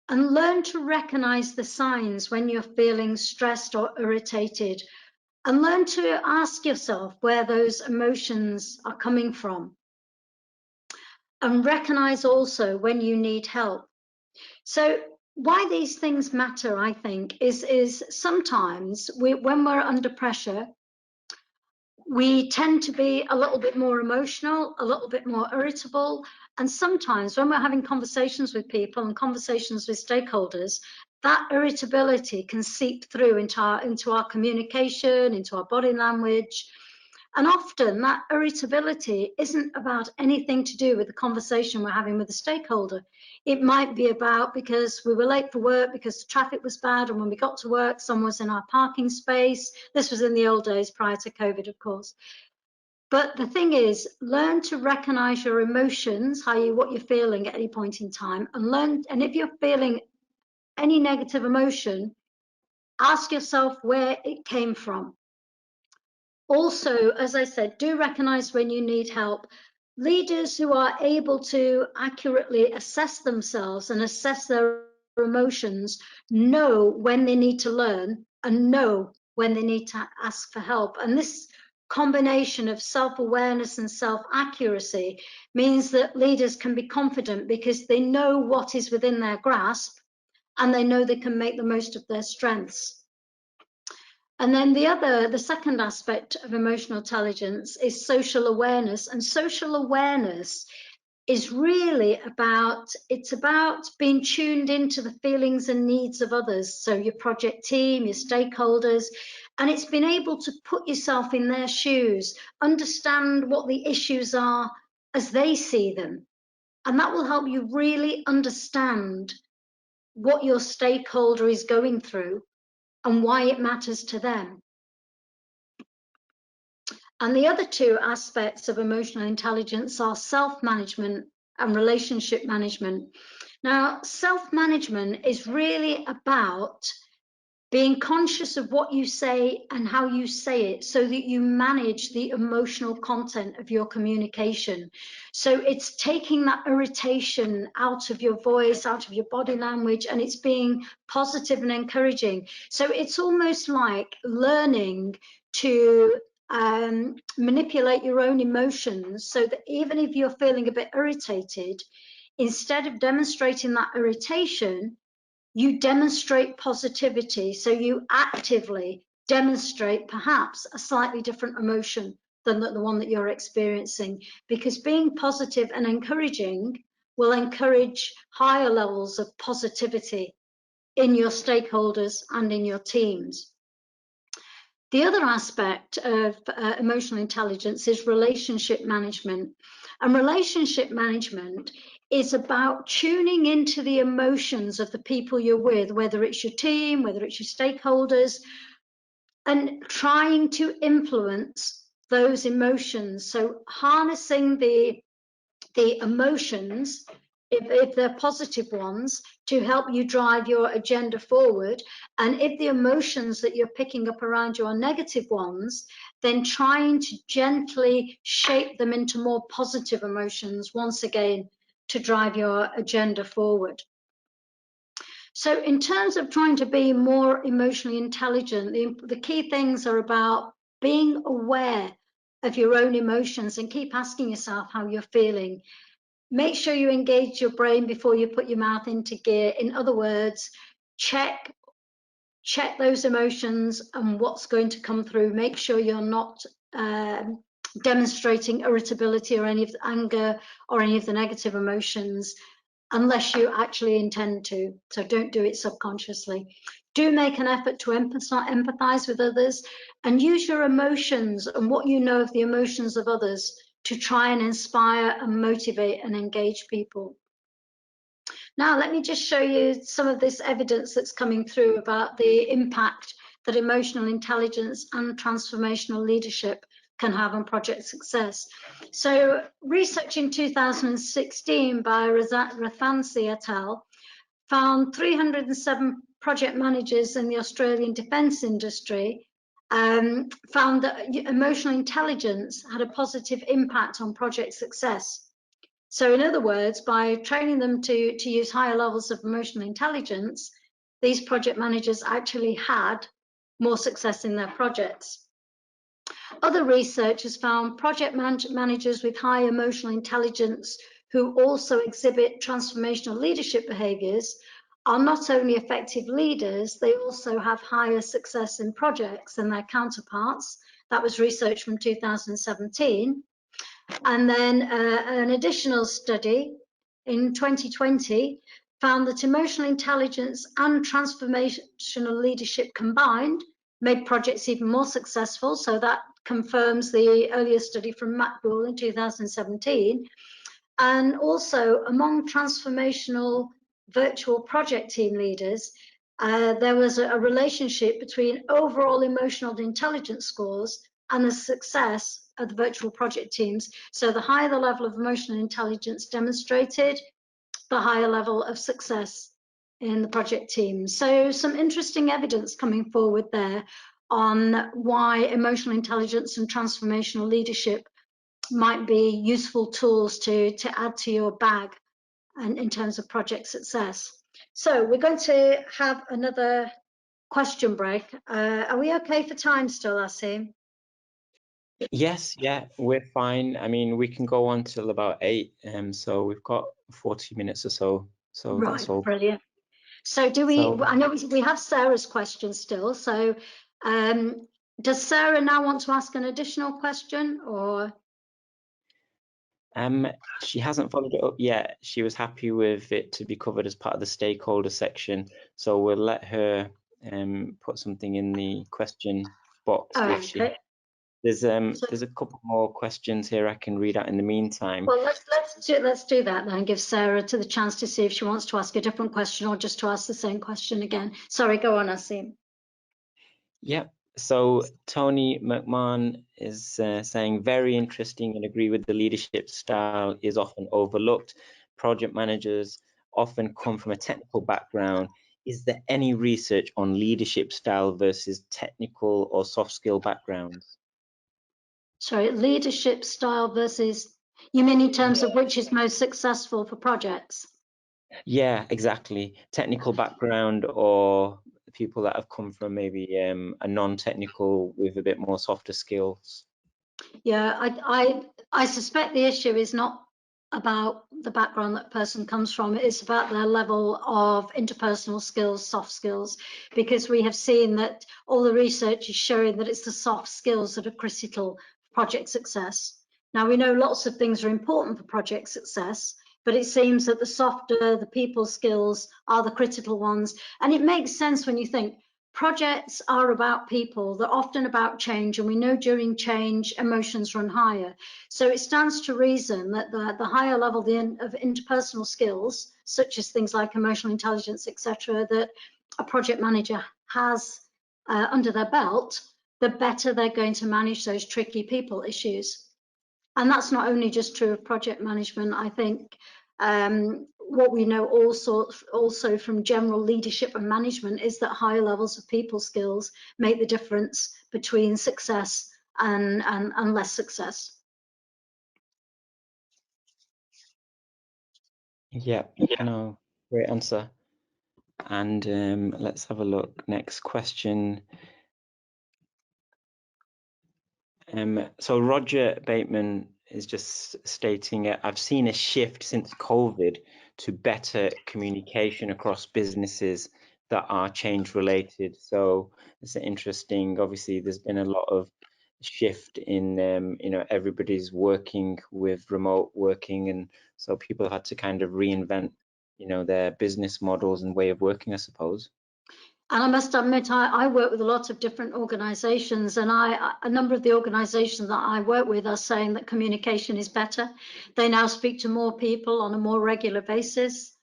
And learn to recognize the signs when you're feeling stressed or irritated, and learn to ask yourself where those emotions are coming from. And recognize also when you need help. So why these things matter, I think, is sometimes when we're under pressure, we tend to be a little bit more emotional, a little bit more irritable. And sometimes when we're having conversations with people and conversations with stakeholders, that irritability can seep through into our communication, into our body language. And often that irritability isn't about anything to do with the conversation we're having with the stakeholder. It might be about because we were late for work because the traffic was bad, and when we got to work, someone was in our parking space. This was in the old days prior to COVID, of course. But the thing is, learn to recognize your emotions, what you're feeling at any point in time, and if you're feeling any negative emotion, ask yourself where it came from. Also, as I said, do recognize when you need help. Leaders who are able to accurately assess themselves and assess their emotions know when they need to learn and know when they need to ask for help. And this combination of self-awareness and self-accuracy means that leaders can be confident because they know what is within their grasp and they know they can make the most of their strengths. And then the second aspect of emotional intelligence is social awareness. And social awareness is really about being tuned into the feelings and needs of others. So your project team, your stakeholders, and it's been able to put yourself in their shoes, understand what the issues are as they see them. And that will help you really understand what your stakeholder is going through and why it matters to them. And the other two aspects of emotional intelligence are self-management and relationship management. Now, self-management is really about being conscious of what you say and how you say it so that you manage the emotional content of your communication. So it's taking that irritation out of your voice, out of your body language, and it's being positive and encouraging. So it's almost like learning to manipulate your own emotions so that even if you're feeling a bit irritated, instead of demonstrating that irritation, you demonstrate positivity. So you actively demonstrate perhaps a slightly different emotion than the one that you're experiencing, because being positive and encouraging will encourage higher levels of positivity in your stakeholders and in your teams. The other aspect of emotional intelligence is relationship management. And relationship management is about tuning into the emotions of the people you're with, whether it's your team, whether it's your stakeholders, and trying to influence those emotions. So harnessing the emotions, if they're positive ones, to help you drive your agenda forward. And if the emotions that you're picking up around you are negative ones, then trying to gently shape them into more positive emotions, once again, to drive your agenda forward. So in terms of trying to be more emotionally intelligent, the key things are about being aware of your own emotions and keep asking yourself how you're feeling. Make sure you engage your brain before you put your mouth into gear. In other words, check those emotions and what's going to come through. Make sure you're not demonstrating irritability or any of the anger or any of the negative emotions unless you actually intend to. So don't do it subconsciously. Do make an effort to empathize with others and use your emotions and what you know of the emotions of others to try and inspire and motivate and engage people. Now, let me just show you some of this evidence that's coming through about the impact that emotional intelligence and transformational leadership can have on project success. So research in 2016 by Rathansi et al. Found 307 project managers in the Australian defence industry found that emotional intelligence had a positive impact on project success. So in other words, by training them to use higher levels of emotional intelligence, these project managers actually had more success in their projects. Other research has found project managers with high emotional intelligence who also exhibit transformational leadership behaviours are not only effective leaders, they also have higher success in projects than their counterparts. That was research from 2017. And then an additional study in 2020 found that emotional intelligence and transformational leadership combined made projects even more successful. So that confirms the earlier study from McBool in 2017. And also among transformational virtual project team leaders, there was a relationship between overall emotional intelligence scores and the success of the virtual project teams. So the higher the level of emotional intelligence demonstrated, the higher level of success in the project team. So some interesting evidence coming forward there on why emotional intelligence and transformational leadership might be useful tools to add to your bag and in terms of project success. So we're going to have another question break. Are we okay for time still, Asim? Yes, yeah, we're fine. I mean, we can go on till about 8, so we've got 40 minutes or so. So Right, that's all. brilliant. So do we, So, I know we have Sarah's question still. So does Sarah now want to ask an additional question or? she hasn't followed it up yet. She was happy with it to be covered as part of the stakeholder section. So we'll let her put something in the question box if she. Okay. There's a couple more questions here I can read out in the meantime. Well, let's do that then. Give Sarah the chance to see if she wants to ask a different question or just to ask the same question again. Sorry, go on, Asim. Yep. So Tony McMahon is saying very interesting and agree with the leadership style is often overlooked. Project managers often come from a technical background. Is there any research on leadership style versus technical or soft skill backgrounds? Sorry, leadership style versus, you mean in terms of which is most successful for projects? Yeah, exactly. Technical background or people that have come from maybe a non-technical with a bit more softer skills. Yeah, I suspect the issue is not about the background that person comes from. It's about their level of interpersonal skills, soft skills, because we have seen that all the research is showing that it's the soft skills that are critical for project success. Now, we know lots of things are important for project success, but it seems that the softer, the people skills are the critical ones. And it makes sense when you think, projects are about people, they're often about change, and we know during change emotions run higher. So it stands to reason that the higher level of interpersonal skills, such as things like emotional intelligence, etc., that a project manager has under their belt, the better they're going to manage those tricky people issues. And that's not only just true of project management. I think what we know also from general leadership and management is that higher levels of people skills make the difference between success and less success. Yeah, no, great answer. And let's have a look. Next question. So Roger Bateman is just stating, I've seen a shift since COVID to better communication across businesses that are change related. So it's interesting. Obviously, there's been a lot of shift in, everybody's working with remote working. And so people had to kind of reinvent, their business models and way of working, I suppose. And I must admit, I work with a lot of different organisations, and a number of the organisations that I work with are saying that communication is better. They now speak to more people on a more regular basis.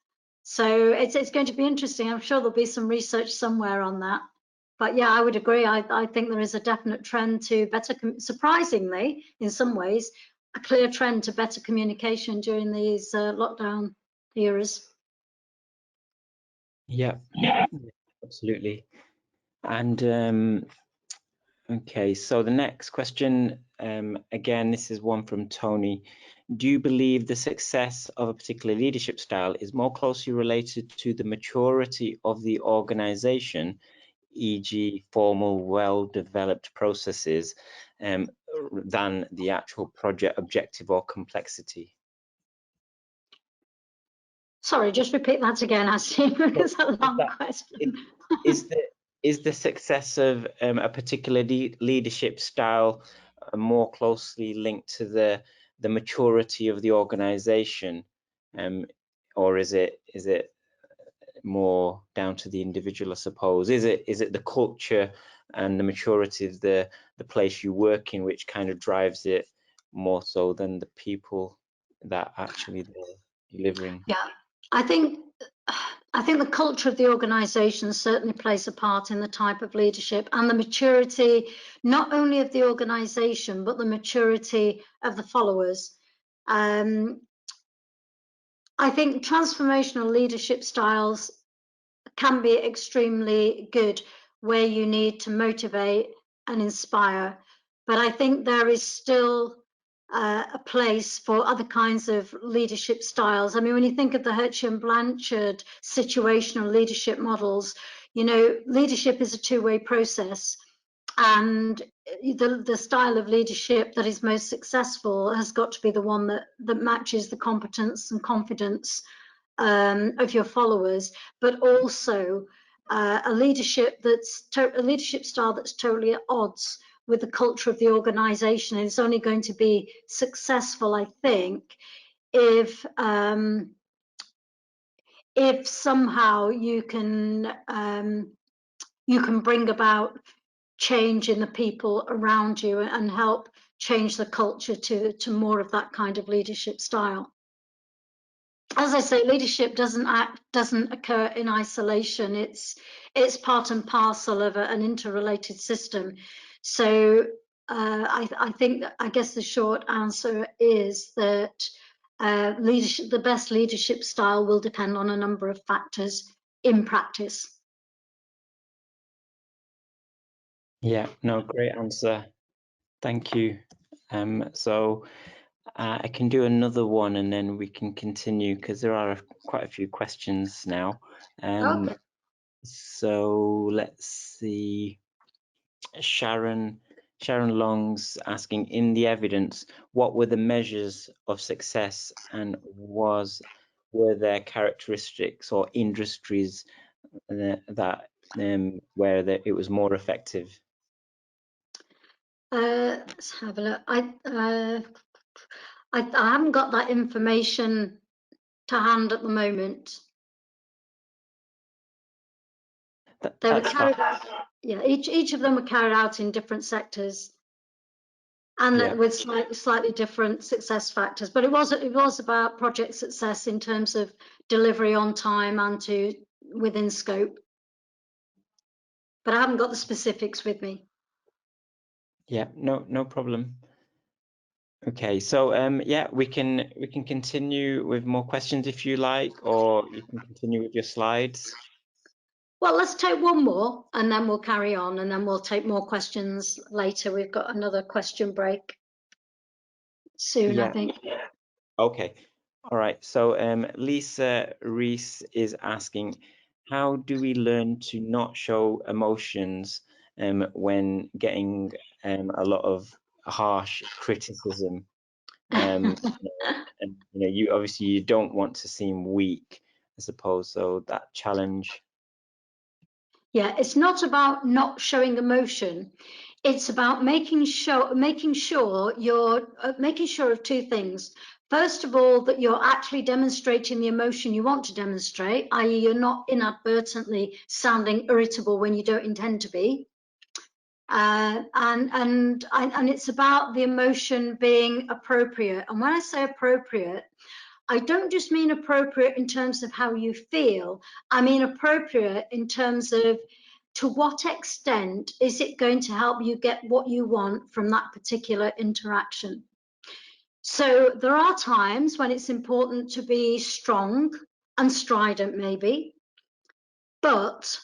So it's going to be interesting. I'm sure there'll be some research somewhere on that. But yeah, I would agree. I think there is a definite trend to better, surprisingly, in some ways, a clear trend to better communication during these lockdown eras. Yeah, absolutely. And okay, so the next question, again, this is one from Tony. Do you believe the success of a particular leadership style is more closely related to the maturity of the organization, e.g. formal, well-developed processes, than the actual project objective or complexity? Sorry, just repeat that again. I see it's a long question. Is the success of a particular leadership style more closely linked to the maturity of the organization, or is it more down to the individual, I suppose? Is it the culture and the maturity of the place you work in which kind of drives it more so than the people that actually they're delivering? Yeah, I think the culture of the organisation certainly plays a part in the type of leadership and the maturity, not only of the organisation, but the maturity of the followers. I think transformational leadership styles can be extremely good where you need to motivate and inspire, but I think there is still a place for other kinds of leadership styles. I mean, when you think of the Hershey and Blanchard situational leadership models, you know, leadership is a two-way process, and the style of leadership that is most successful has got to be the one that matches the competence and confidence of your followers, but also a leadership style that's totally at odds with the culture of the organization. And it's only going to be successful, I think, if somehow you can bring about change in the people around you and help change the culture to more of that kind of leadership style. As I say, leadership doesn't occur in isolation. It's part and parcel of an interrelated system. So I guess the short answer is that the best leadership style will depend on a number of factors in practice. Yeah, no, great answer. Thank you. So I can do another one and then we can continue because there are quite a few questions now. Okay. So let's see. Sharon Long's asking, in the evidence, what were the measures of success, and were there characteristics or industries that where it was more effective? Let's have a look. I haven't got that information to hand at the moment. They were carried out. Yeah, each of them were carried out in different sectors, and with slightly different success factors. But it was about project success in terms of delivery on time and within scope. But I haven't got the specifics with me. Yeah, no problem. Okay, so yeah, we can continue with more questions if you like, or you can continue with your slides. Well, let's take one more and then we'll carry on, and then we'll take more questions later. We've got another question break soon, I think. Okay. All right. So Lisa Reese is asking, how do we learn to not show emotions when getting a lot of harsh criticism? And you obviously you don't want to seem weak, I suppose. So that challenge. Yeah, it's not about not showing emotion. It's about making sure you're making sure of two things. First of all, that you're actually demonstrating the emotion you want to demonstrate, i.e. you're not inadvertently sounding irritable when you don't intend to be. And it's about the emotion being appropriate. And when I say appropriate, I don't just mean appropriate in terms of how you feel. I mean appropriate in terms of to what extent is it going to help you get what you want from that particular interaction? So there are times when it's important to be strong and strident maybe, but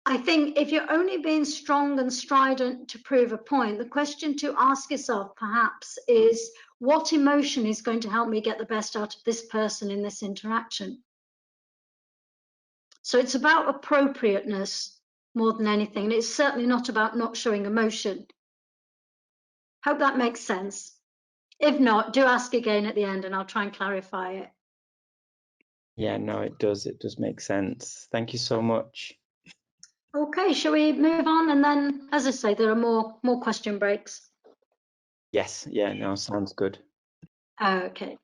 I think if you're only being strong and strident to prove a point, the question to ask yourself perhaps is, what emotion is going to help me get the best out of this person in this interaction? So it's about appropriateness more than anything, and it's certainly not about not showing emotion. Hope that makes sense. If not, do ask again at the end and I'll try and clarify it. Yeah, no, it does make sense. Thank you so much. Okay, shall we move on? And then, as I say, there are more question breaks. Yes, yeah, no, sounds good. Okay,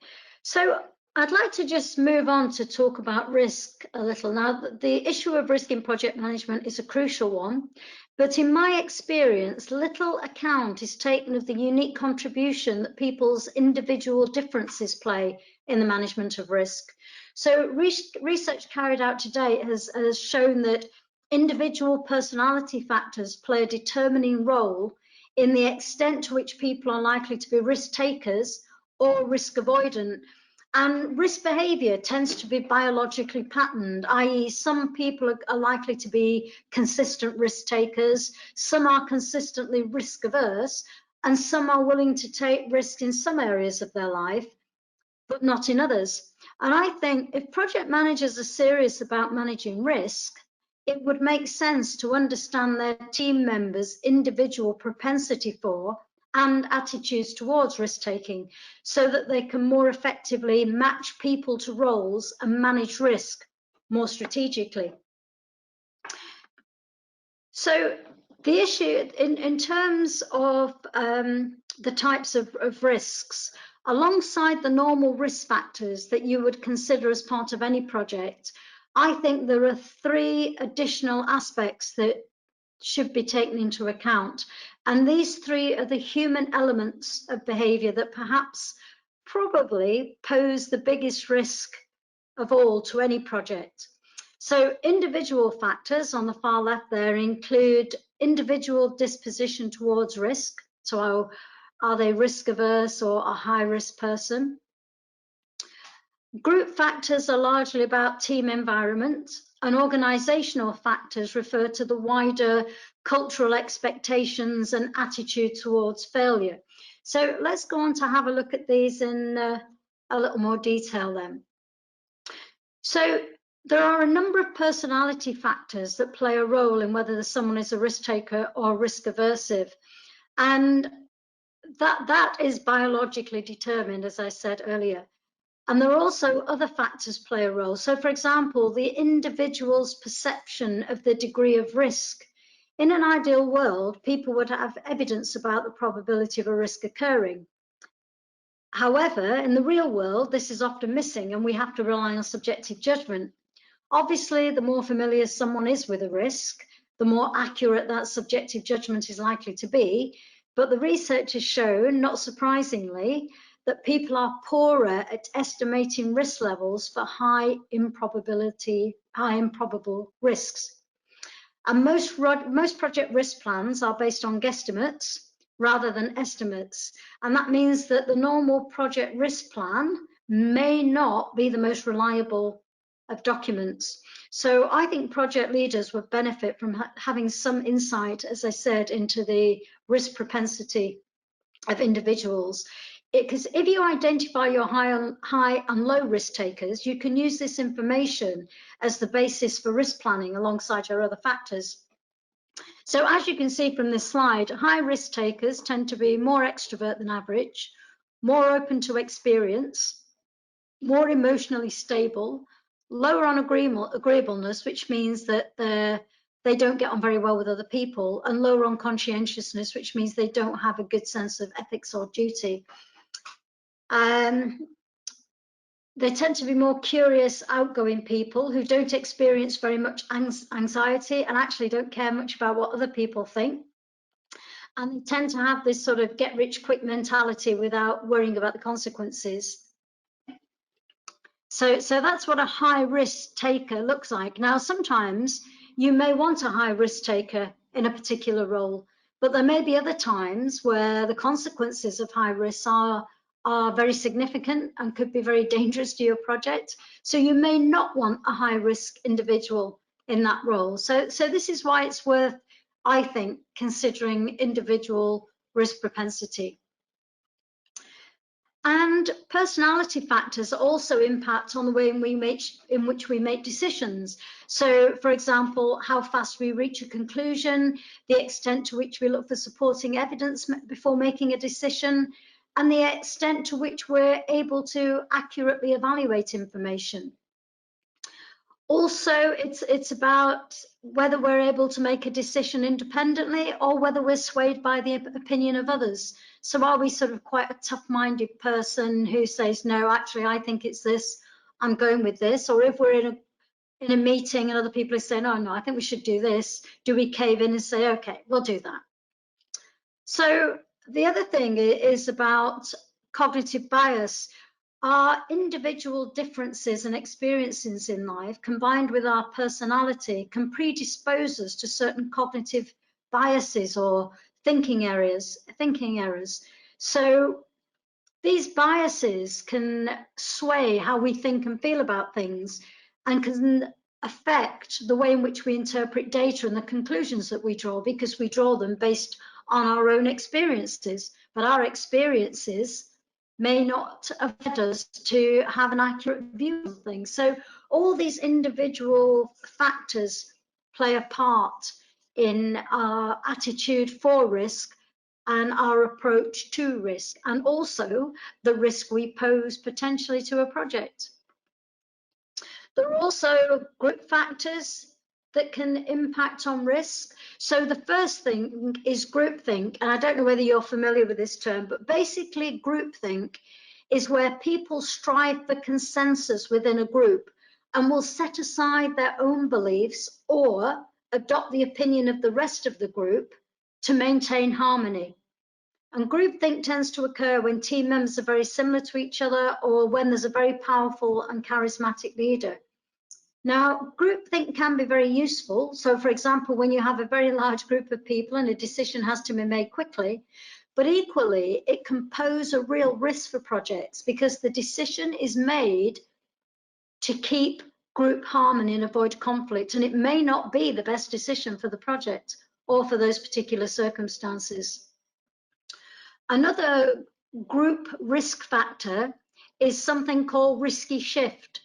so I'd like to just move on to talk about risk a little. Now, the issue of risk in project management is a crucial one, but in my experience, little account is taken of the unique contribution that people's individual differences play in the management of risk. So research carried out to date has shown that individual personality factors play a determining role in the extent to which people are likely to be risk takers or risk avoidant. And risk behaviour tends to be biologically patterned, i.e. some people are likely to be consistent risk takers, some are consistently risk averse, and some are willing to take risks in some areas of their life, but not in others. And I think if project managers are serious about managing risk, it would make sense to understand their team members' individual propensity for and attitudes towards risk-taking so that they can more effectively match people to roles and manage risk more strategically. So the issue in terms of the types of risks, alongside the normal risk factors that you would consider as part of any project, I think there are 3 additional aspects that should be taken into account. And these 3 are the human elements of behaviour that perhaps probably pose the biggest risk of all to any project. So individual factors on the far left there include individual disposition towards risk. So are they risk averse or a high risk person? Group factors are largely about team environment, and organisational factors refer to the wider cultural expectations and attitude towards failure. So let's go on to have a look at these in a little more detail then. So there are a number of personality factors that play a role in whether someone is a risk taker or risk aversive, and that is biologically determined, as I said earlier. And there are also other factors play a role. So, for example, the individual's perception of the degree of risk. In an ideal world, people would have evidence about the probability of a risk occurring. However, in the real world, this is often missing and we have to rely on subjective judgment. Obviously, the more familiar someone is with a risk, the more accurate that subjective judgment is likely to be. But the research has shown, not surprisingly, that people are poorer at estimating risk levels for high improbable risks. And most project risk plans are based on guesstimates rather than estimates. And that means that the normal project risk plan may not be the most reliable of documents. So I think project leaders would benefit from having some insight, as I said, into the risk propensity of individuals. Because if you identify your high and low risk takers, you can use this information as the basis for risk planning alongside your other factors. So as you can see from this slide, high risk takers tend to be more extrovert than average, more open to experience, more emotionally stable, lower on agreeableness, which means that they don't get on very well with other people, and lower on conscientiousness, which means they don't have a good sense of ethics or duty. They tend to be more curious, outgoing people who don't experience very much anxiety and actually don't care much about what other people think. And they tend to have this sort of get-rich-quick mentality without worrying about the consequences. So that's what a high-risk taker looks like. Now, sometimes you may want a high risk taker in a particular role, but there may be other times where the consequences of high risk are very significant and could be very dangerous to your project. So you may not want a high risk individual in that role. So this is why it's worth, I think, considering individual risk propensity. And personality factors also impact on the way in which we make decisions. So, for example, how fast we reach a conclusion, the extent to which we look for supporting evidence before making a decision, and the extent to which we're able to accurately evaluate information. Also, it's about whether we're able to make a decision independently or whether we're swayed by the opinion of others. So are we sort of quite a tough-minded person who says, no, actually, I think it's this, I'm going with this? Or if we're in a meeting and other people are saying, oh, no, I think we should do this, do we cave in and say, okay, we'll do that? So the other thing is about cognitive bias. Our individual differences and experiences in life, combined with our personality, can predispose us to certain cognitive biases or thinking errors. So these biases can sway how we think and feel about things and can affect the way in which we interpret data and the conclusions that we draw, because we draw them based on our own experiences. But our experiences may not have led us to have an accurate view of things. So all these individual factors play a part in our attitude for risk and our approach to risk, and also the risk we pose potentially to a project. There are also group factors that can impact on risk. So the first thing is groupthink, and I don't know whether you're familiar with this term, but basically groupthink is where people strive for consensus within a group and will set aside their own beliefs or adopt the opinion of the rest of the group to maintain harmony. And groupthink tends to occur when team members are very similar to each other or when there's a very powerful and charismatic leader. Now, groupthink can be very useful. So, for example, when you have a very large group of people and a decision has to be made quickly, but equally, it can pose a real risk for projects because the decision is made to keep group harmony and avoid conflict, and it may not be the best decision for the project or for those particular circumstances. Another group risk factor is something called risky shift.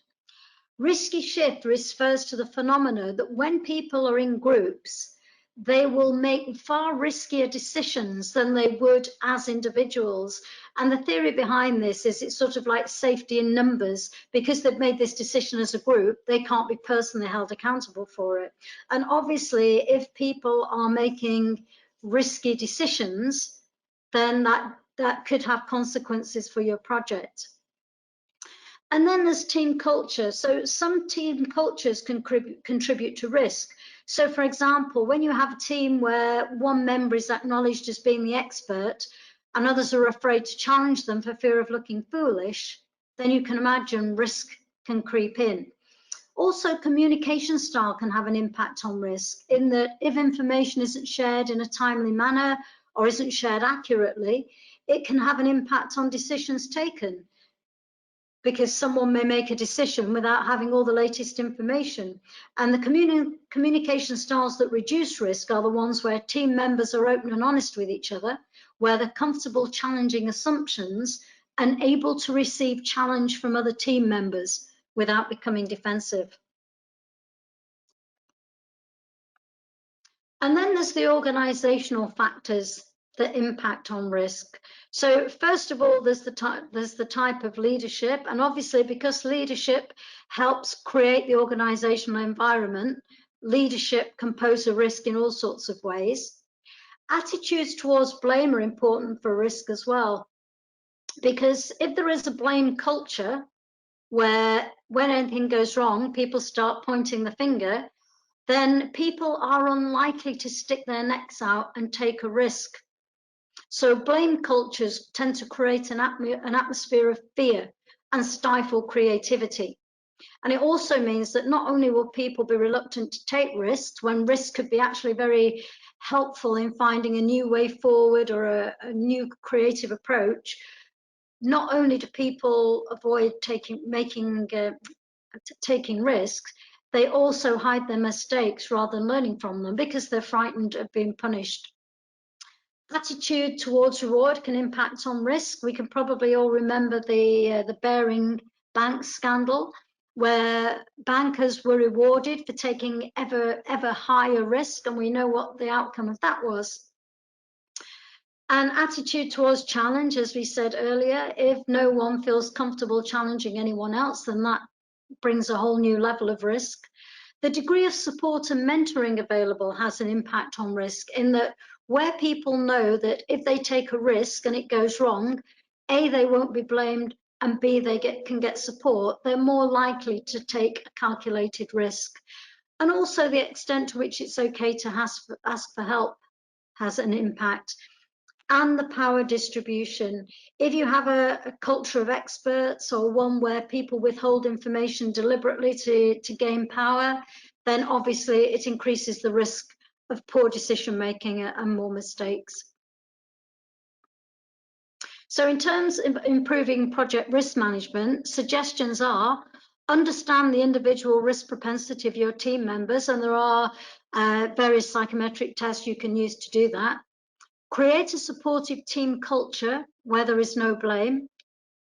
Risky shift refers to the phenomena that when people are in groups, they will make far riskier decisions than they would as individuals. And the theory behind this is it's sort of like safety in numbers. Because they've made this decision as a group, they can't be personally held accountable for it. And obviously, if people are making risky decisions, then that could have consequences for your project. And then there's team culture. So some team cultures contribute to risk. So for example, when you have a team where one member is acknowledged as being the expert and others are afraid to challenge them for fear of looking foolish, then you can imagine risk can creep in. Also, communication style can have an impact on risk in that if information isn't shared in a timely manner or isn't shared accurately, it can have an impact on decisions taken, because someone may make a decision without having all the latest information. And the communication styles that reduce risk are the ones where team members are open and honest with each other, where they're comfortable challenging assumptions and able to receive challenge from other team members without becoming defensive. And then there's the organisational factors that impact on risk. So first of all, there's the type of leadership, and obviously because leadership helps create the organisational environment, leadership can pose a risk in all sorts of ways. Attitudes towards blame are important for risk as well, because if there is a blame culture where when anything goes wrong, people start pointing the finger, then people are unlikely to stick their necks out and take a risk. So blame cultures tend to create an atmosphere of fear and stifle creativity. And it also means that not only will people be reluctant to take risks, when risk could be actually very helpful in finding a new way forward or a new creative approach, not only do people avoid taking risks, they also hide their mistakes rather than learning from them because they're frightened of being punished. Attitude towards reward can impact on risk. We can probably all remember the Bearing Bank scandal, where bankers were rewarded for taking ever higher risk, and we know what the outcome of that was. And attitude towards challenge, as we said earlier, if no one feels comfortable challenging anyone else, then that brings a whole new level of risk. The degree of support and mentoring available has an impact on risk, in that where people know that if they take a risk and it goes wrong, A, they won't be blamed, and B, they can get support, they're more likely to take a calculated risk. And also the extent to which it's okay to ask for help has an impact. And the power distribution. If you have a culture of experts, or one where people withhold information deliberately to gain power, then obviously it increases the risk of poor decision making and more mistakes. So in terms of improving project risk management, suggestions are: understand the individual risk propensity of your team members, and there are various psychometric tests you can use to do that. Create a supportive team culture where there is no blame.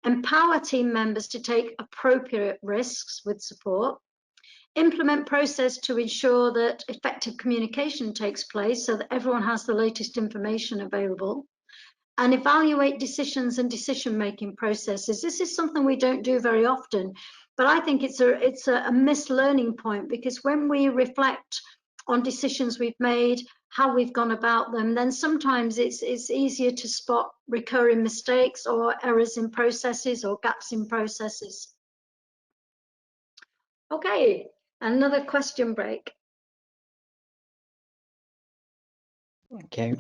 Empower team members to take appropriate risks with support. Implement process to ensure that effective communication takes place so that everyone has the latest information available. And evaluate decisions and decision-making processes. This is something we don't do very often, but I think it's a missed learning point, because when we reflect on decisions we've made, how we've gone about them, then sometimes it's easier to spot recurring mistakes or errors in processes or gaps in processes. Okay, another question break. Okay,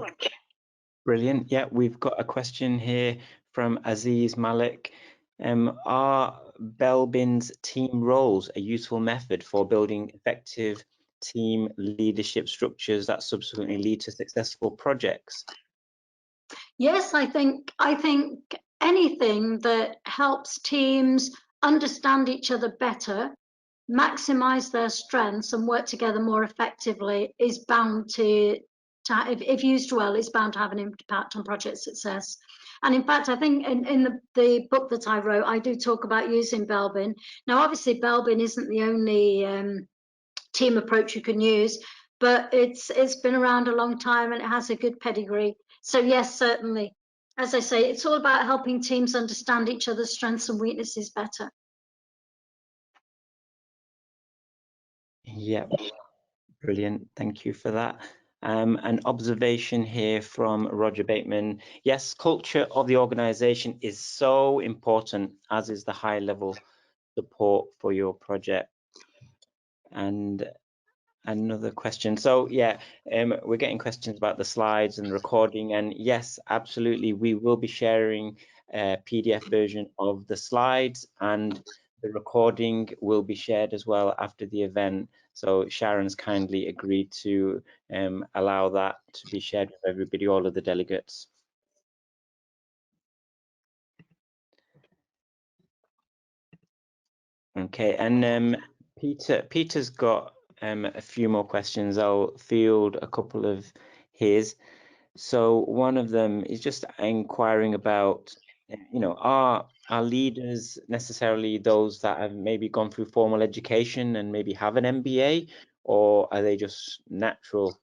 brilliant. Yeah, we've got a question here from Aziz Malik. Are Belbin's team roles a useful method for building effective team leadership structures that subsequently lead to successful projects? Yes, I think anything that helps teams understand each other better, maximize their strengths, and work together more effectively is bound to if used well, is bound to have an impact on project success. And in fact, I think in the book that I wrote, I do talk about using Belbin. Now, obviously, Belbin isn't the only team approach you can use, but it's been around a long time and it has a good pedigree. So yes, certainly. As I say, it's all about helping teams understand each other's strengths and weaknesses better. Yeah, brilliant. Thank you for that. An observation here from Roger Bateman. Yes, culture of the organization is so important, as is the high level support for your project. And another question. So yeah, we're getting questions about the slides and recording, and yes, absolutely, we will be sharing a PDF version of the slides, and the recording will be shared as well after the event. So Sharon's kindly agreed to allow that to be shared with everybody, all of the delegates. Okay, and Peter's got a few more questions. I'll field a couple of his. So one of them is just inquiring about, are leaders necessarily those that have maybe gone through formal education and maybe have an MBA, or are they just natural?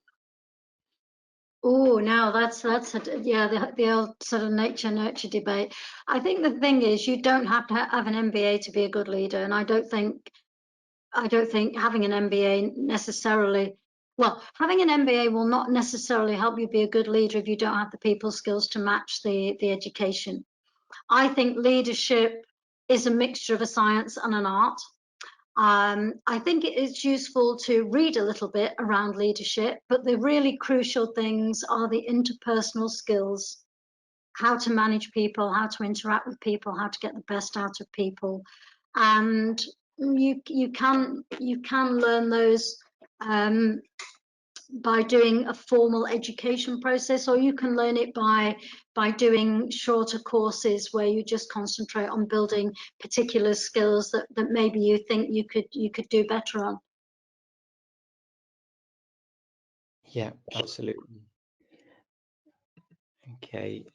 Oh, now that's the old sort of nature nurture debate. I think the thing is, you don't have to have an MBA to be a good leader, and I don't think having an MBA necessarily, well, having an MBA will not necessarily help you be a good leader if you don't have the people skills to match the education. I think leadership is a mixture of a science and an art. I think it is useful to read a little bit around leadership, but the really crucial things are the interpersonal skills: how to manage people, how to interact with people, how to get the best out of people. And you can learn those by doing a formal education process, or you can learn it by doing shorter courses where you just concentrate on building particular skills that maybe you think you could do better on. Yeah, absolutely. Okay.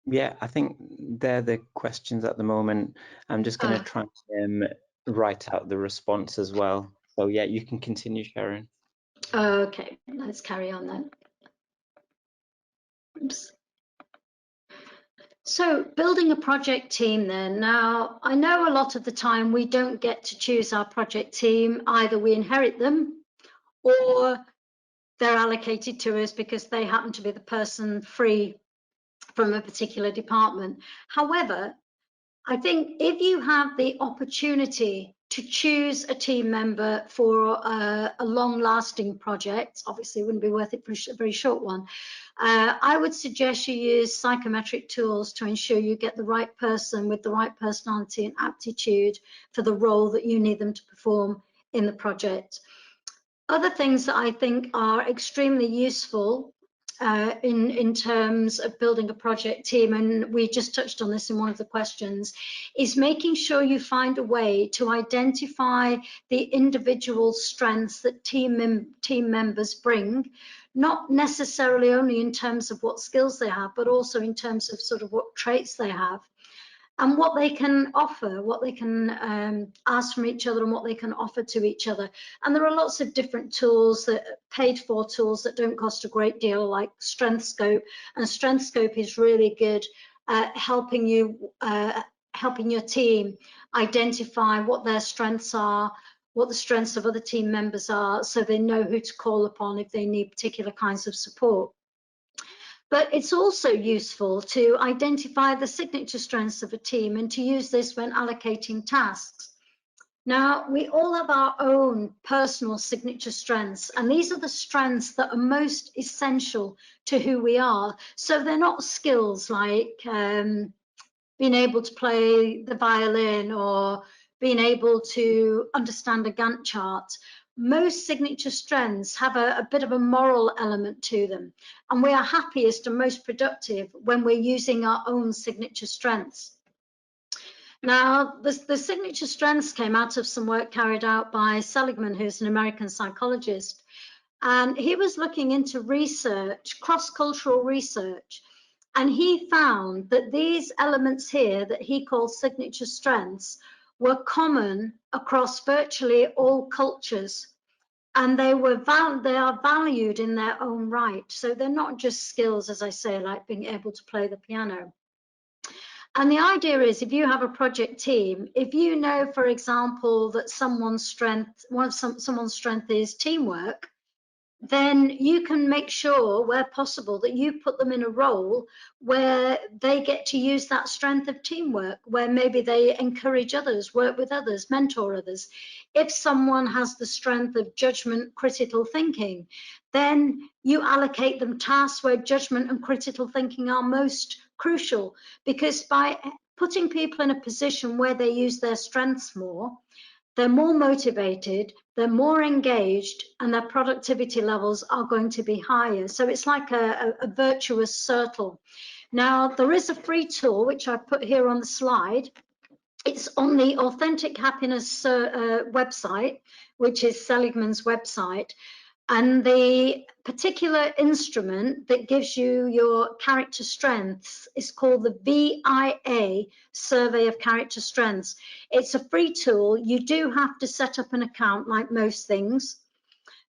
Yeah, I think they're the questions at the moment. I'm just going to try and write out the response as well. So yeah, you can continue, Sharon. Okay, let's carry on then. Oops. So building a project team then. Now, I know a lot of the time we don't get to choose our project team. Either we inherit them or they're allocated to us because they happen to be the person free from a particular department. However, I think if you have the opportunity to choose a team member for a long-lasting project, obviously it wouldn't be worth it for a very short one, I would suggest you use psychometric tools to ensure you get the right person with the right personality and aptitude for the role that you need them to perform in the project. Other things that I think are extremely useful in terms of building a project team, and we just touched on this in one of the questions, is making sure you find a way to identify the individual strengths that team members bring, not necessarily only in terms of what skills they have, but also in terms of sort of what traits they have, and what they can offer, what they can ask from each other, and what they can offer to each other. And there are lots of different tools, that paid for tools that don't cost a great deal, like StrengthScope. And StrengthScope is really good at helping you, helping your team identify what their strengths are, what the strengths of other team members are, so they know who to call upon if they need particular kinds of support. But it's also useful to identify the signature strengths of a team and to use this when allocating tasks. Now, we all have our own personal signature strengths, and these are the strengths that are most essential to who we are. So they're not skills like being able to play the violin or being able to understand a Gantt chart. Most signature strengths have a bit of a moral element to them, and we are happiest and most productive when we're using our own signature strengths. Now, the signature strengths came out of some work carried out by Seligman, who's an American psychologist, and he was looking into research, cross-cultural research, and he found that these elements here that he calls signature strengths were common across virtually all cultures, and they are valued in their own right. So they're not just skills, as I say, like being able to play the piano. And the idea is, if you have a project team, if you know, for example, that someone's strength is teamwork, then you can make sure, where possible, that you put them in a role where they get to use that strength of teamwork, where maybe they encourage others, work with others, mentor others. If someone has the strength of judgment, critical thinking, then you allocate them tasks where judgment and critical thinking are most crucial, because by putting people in a position where they use their strengths more, they're more motivated, they're more engaged, and their productivity levels are going to be higher. So it's like a virtuous circle. Now, there is a free tool, which I put here on the slide. It's on the Authentic Happiness website, which is Seligman's website. And the particular instrument that gives you your character strengths is called the VIA Survey of Character Strengths. It's a free tool. You do have to set up an account, like most things.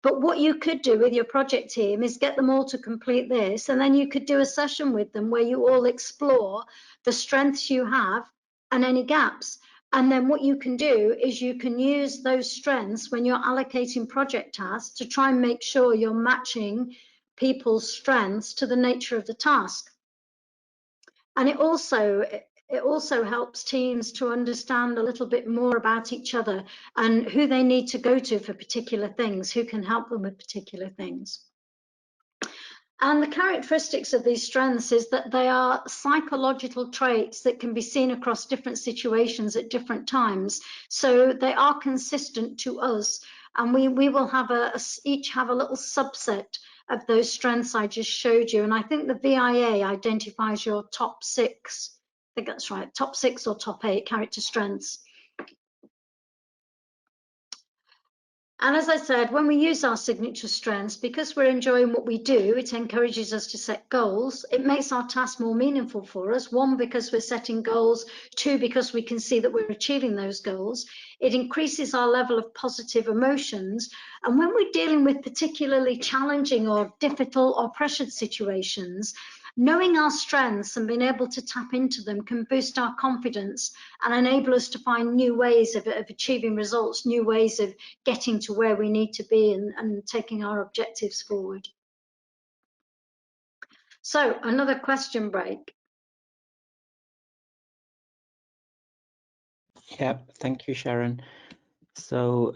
But what you could do with your project team is get them all to complete this, and then you could do a session with them where you all explore the strengths you have and any gaps. And then what you can do is you can use those strengths when you're allocating project tasks to try and make sure you're matching people's strengths to the nature of the task. And it also helps teams to understand a little bit more about each other and who they need to go to for particular things, who can help them with particular things. And the characteristics of these strengths is that they are psychological traits that can be seen across different situations at different times. So they are consistent to us, and we will have each have a little subset of those strengths I just showed you. And I think the VIA identifies your top 6. I think that's right, top 6 or top 8 character strengths. And as I said, when we use our signature strengths, because we're enjoying what we do, it encourages us to set goals. It makes our task more meaningful for us. 1, because we're setting goals. 2, because we can see that we're achieving those goals. It increases our level of positive emotions. And when we're dealing with particularly challenging or difficult or pressured situations, knowing our strengths and being able to tap into them can boost our confidence and enable us to find new ways of achieving results, new ways of getting to where we need to be and taking our objectives forward. So another question break. Yeah, thank you, Sharon. So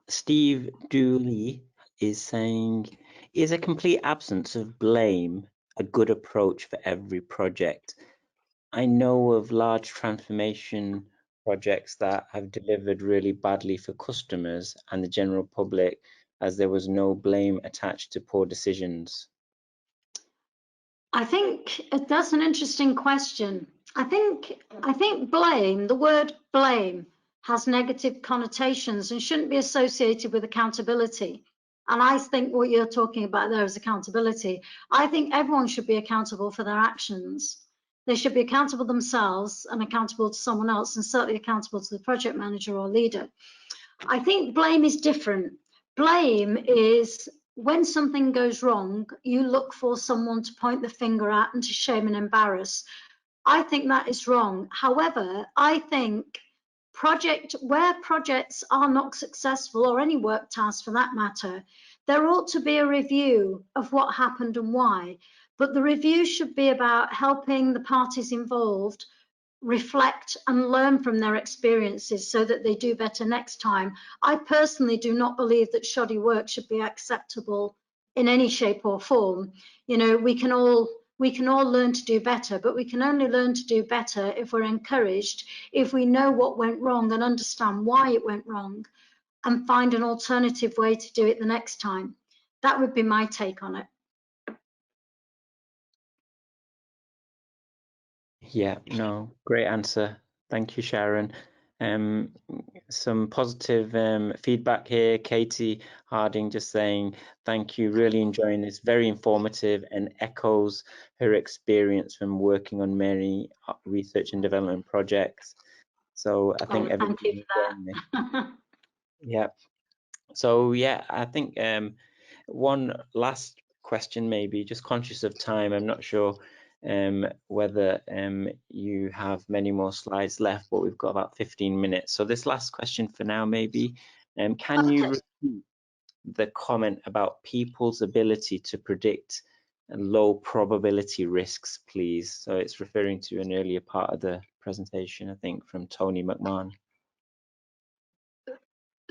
Steve Dooley is saying, is a complete absence of blame a good approach for every project? I know of large transformation projects that have delivered really badly for customers and the general public, as there was no blame attached to poor decisions. I think that's an interesting question. I think blame, the word blame, has negative connotations and shouldn't be associated with accountability. And I think what you're talking about there is accountability. I think everyone should be accountable for their actions. They should be accountable themselves and accountable to someone else, and certainly accountable to the project manager or leader. I think blame is different. Blame is when something goes wrong, you look for someone to point the finger at and to shame and embarrass. I think that is wrong. However, I think where projects are not successful, or any work task for that matter, there ought to be a review of what happened and why. But the review should be about helping the parties involved reflect and learn from their experiences so that they do better next time. I personally do not believe that shoddy work should be acceptable in any shape or form. You know, we can all learn to do better, but we can only learn to do better if we're encouraged, if we know what went wrong and understand why it went wrong, and find an alternative way to do it the next time. That would be my take on it. Yeah, no, great answer. Thank you, Sharon. Some positive feedback here. Katie Harding just saying, thank you, really enjoying this, very informative, and echoes her experience from working on many research and development projects. So I think thank you for that. Yeah. So yeah, I think one last question, maybe, just conscious of time. I'm not sure whether you have many more slides left, but we've got about 15 minutes. So this last question for now, maybe, can you repeat the comment about people's ability to predict low probability risks, please? So it's referring to an earlier part of the presentation, I think, from Tony McMahon.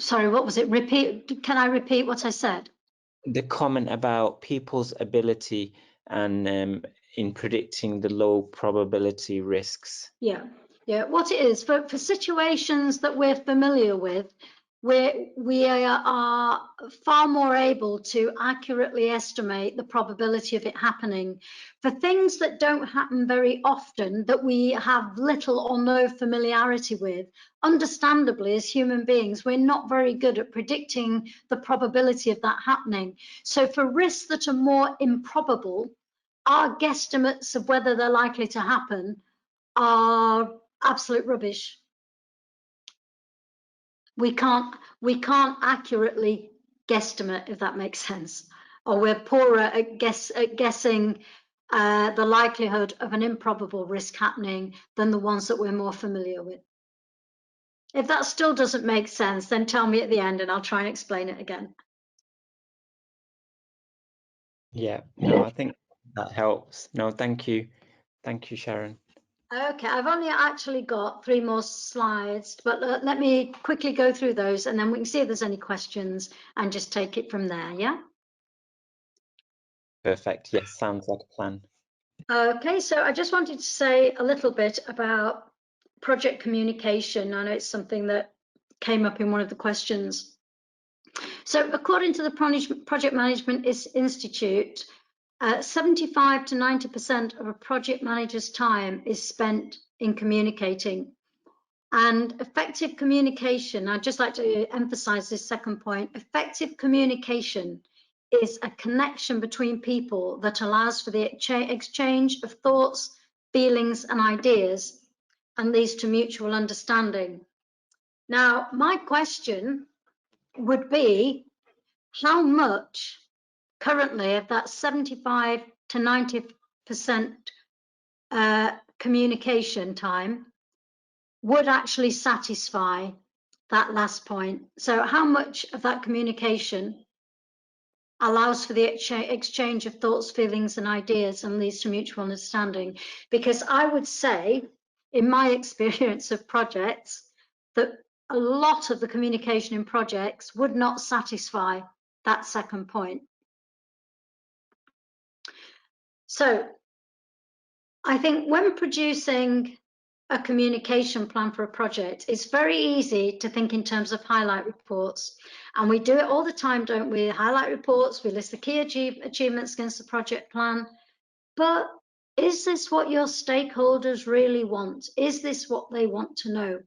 Sorry, what was it? Can I repeat what I said? The comment about people's ability and in predicting the low probability risks. Yeah. What it is for situations that we're familiar with, we are far more able to accurately estimate the probability of it happening. For things that don't happen very often, that we have little or no familiarity with, understandably, as human beings, we're not very good at predicting the probability of that happening. So for risks that are more improbable, our guesstimates of whether they're likely to happen are absolute rubbish. We can't accurately guesstimate, if that makes sense, or we're poorer at guessing the likelihood of an improbable risk happening than the ones that we're more familiar with. If that still doesn't make sense, then tell me at the end and I'll try and explain it again. Yeah, no, I think that helps. No, thank you. Thank you, Sharon. Okay, I've only actually got 3 more slides, but let me quickly go through those and then we can see if there's any questions and just take it from there, yeah? Perfect. Yes, sounds like a plan. Okay, so I just wanted to say a little bit about project communication. I know it's something that came up in one of the questions. So according to the Project Management Institute, 75 to 90% of a project manager's time is spent in communicating. And effective communication, I'd just like to emphasize this second point, effective communication is a connection between people that allows for the exchange of thoughts, feelings, and ideas, and leads to mutual understanding. Now, my question would be, how much currently of that 75 to 90% communication time would actually satisfy that last point? So how much of that communication allows for the exchange of thoughts, feelings, and ideas and leads to mutual understanding? Because I would say, in my experience of projects, that a lot of the communication in projects would not satisfy that second point. So I think when producing a communication plan for a project, it's very easy to think in terms of highlight reports. And we do it all the time, don't we? Highlight reports, we list the key achievements against the project plan. But is this what your stakeholders really want? Is this what they want to know?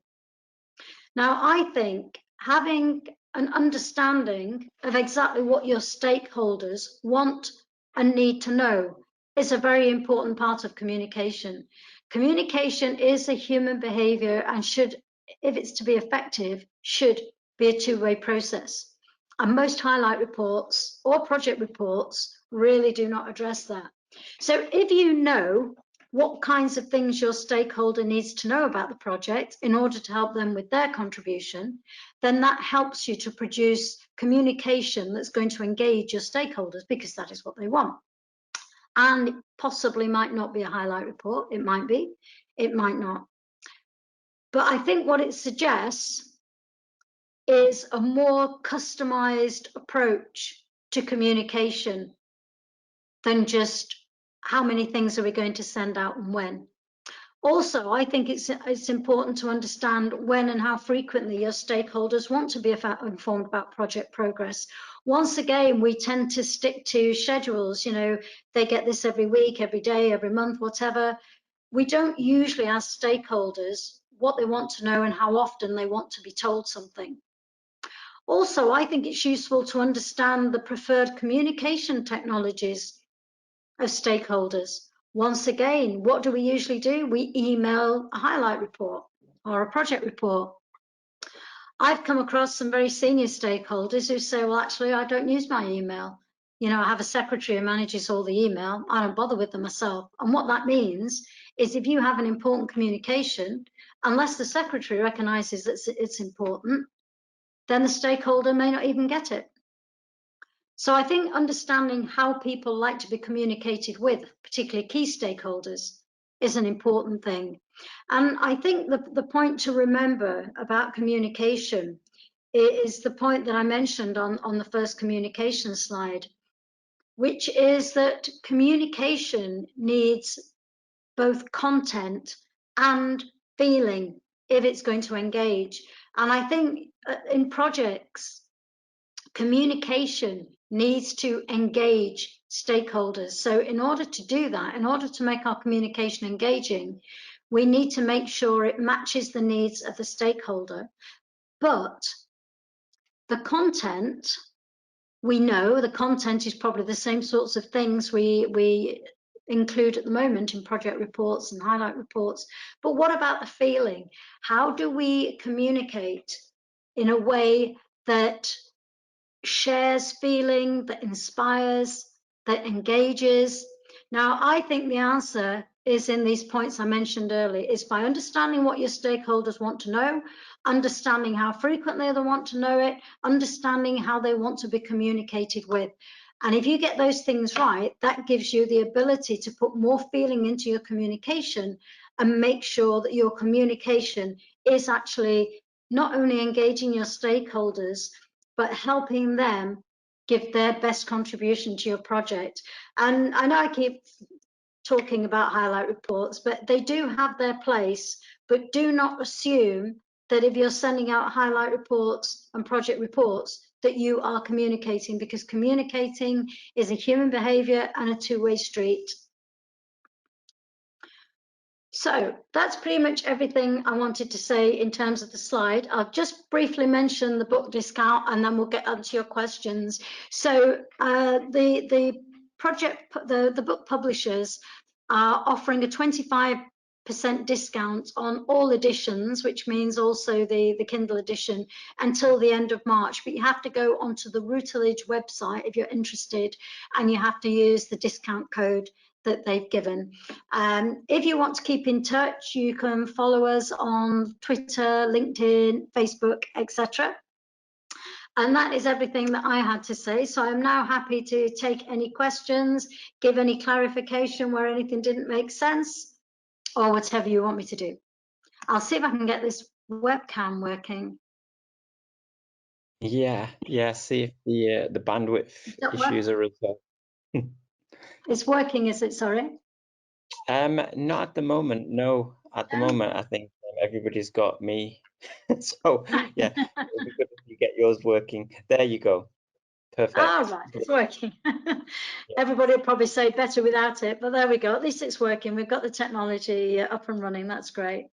Now, I think having an understanding of exactly what your stakeholders want and need to know is a very important part of communication. Communication is a human behavior and should, if it's to be effective, should be a two-way process. And most highlight reports or project reports really do not address that. So if you know what kinds of things your stakeholder needs to know about the project in order to help them with their contribution, then that helps you to produce communication that's going to engage your stakeholders, because that is what they want. And it possibly might not be a highlight report. It might be, it might not. But I think what it suggests is a more customized approach to communication than just how many things are we going to send out and when. Also, I think it's important to understand when and how frequently your stakeholders want to be informed about project progress. Once again, we tend to stick to schedules. You know, they get this every week, every day, every month, whatever. We don't usually ask stakeholders what they want to know and how often they want to be told something. Also, I think it's useful to understand the preferred communication technologies of stakeholders. Once again, what do we usually do? We email a highlight report or a project report. I've come across some very senior stakeholders who say, well, actually, I don't use my email. You know, I have a secretary who manages all the email. I don't bother with them myself. And what that means is if you have an important communication, unless the secretary recognizes that it's important, then the stakeholder may not even get it. So I think understanding how people like to be communicated with, particularly key stakeholders, is an important thing. And I think the point to remember about communication is the point that I mentioned on the first communication slide, which is that communication needs both content and feeling if it's going to engage. And I think in projects, communication needs to engage stakeholders. So in order to do that, in order to make our communication engaging, we need to make sure it matches the needs of the stakeholder. But the content, we know the content is probably the same sorts of things we include at the moment in project reports and highlight reports. But what about the feeling? How do we communicate in a way that shares feeling, that inspires, that engages? Now, I think the answer is in these points I mentioned earlier, is by understanding what your stakeholders want to know, understanding how frequently they want to know it, understanding how they want to be communicated with. And if you get those things right, that gives you the ability to put more feeling into your communication and make sure that your communication is actually not only engaging your stakeholders, but helping them give their best contribution to your project. And I know I keep talking about highlight reports, but they do have their place, but do not assume that if you're sending out highlight reports and project reports that you are communicating, because communicating is a human behavior and a two-way street. So that's pretty much everything I wanted to say in terms of the slide. I'll just briefly mention the book discount and then we'll get onto your questions. So the book publishers are offering a 25% discount on all editions, which means also the Kindle edition, until the end of March. But you have to go onto the Routledge website if you're interested, and you have to use the discount code that they've given. If you want to keep in touch, you can follow us on Twitter, LinkedIn, Facebook, etc. And that is everything that I had to say. So I'm now happy to take any questions, give any clarification where anything didn't make sense, or whatever you want me to do. I'll see if I can get this webcam working. Yeah, see if the bandwidth issues are resolved. It's working, is it? Sorry. Not at the moment. No, at the moment, I think everybody's got me. So yeah, it'll be good if you get yours working. There you go. Perfect. All right, it's working. Everybody will probably say better without it, but there we go. At least it's working. We've got the technology up and running. That's great.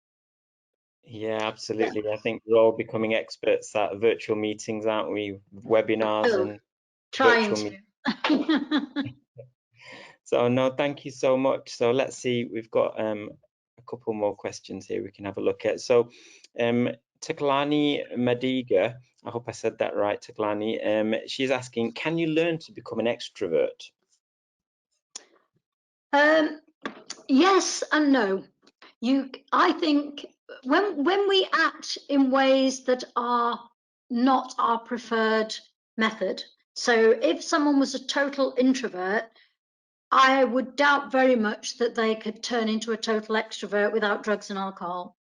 Yeah, absolutely. Yeah. I think we're all becoming experts at virtual meetings, aren't we? Webinars and trying virtual to. So no, thank you so much. So let's see, we've got a couple more questions here we can have a look at. So Taklani Madiga, I hope I said that right, Taklani, she's asking, can you learn to become an extrovert? Yes and no. I think when we act in ways that are not our preferred method, so if someone was a total introvert, I would doubt very much that they could turn into a total extrovert without drugs and alcohol.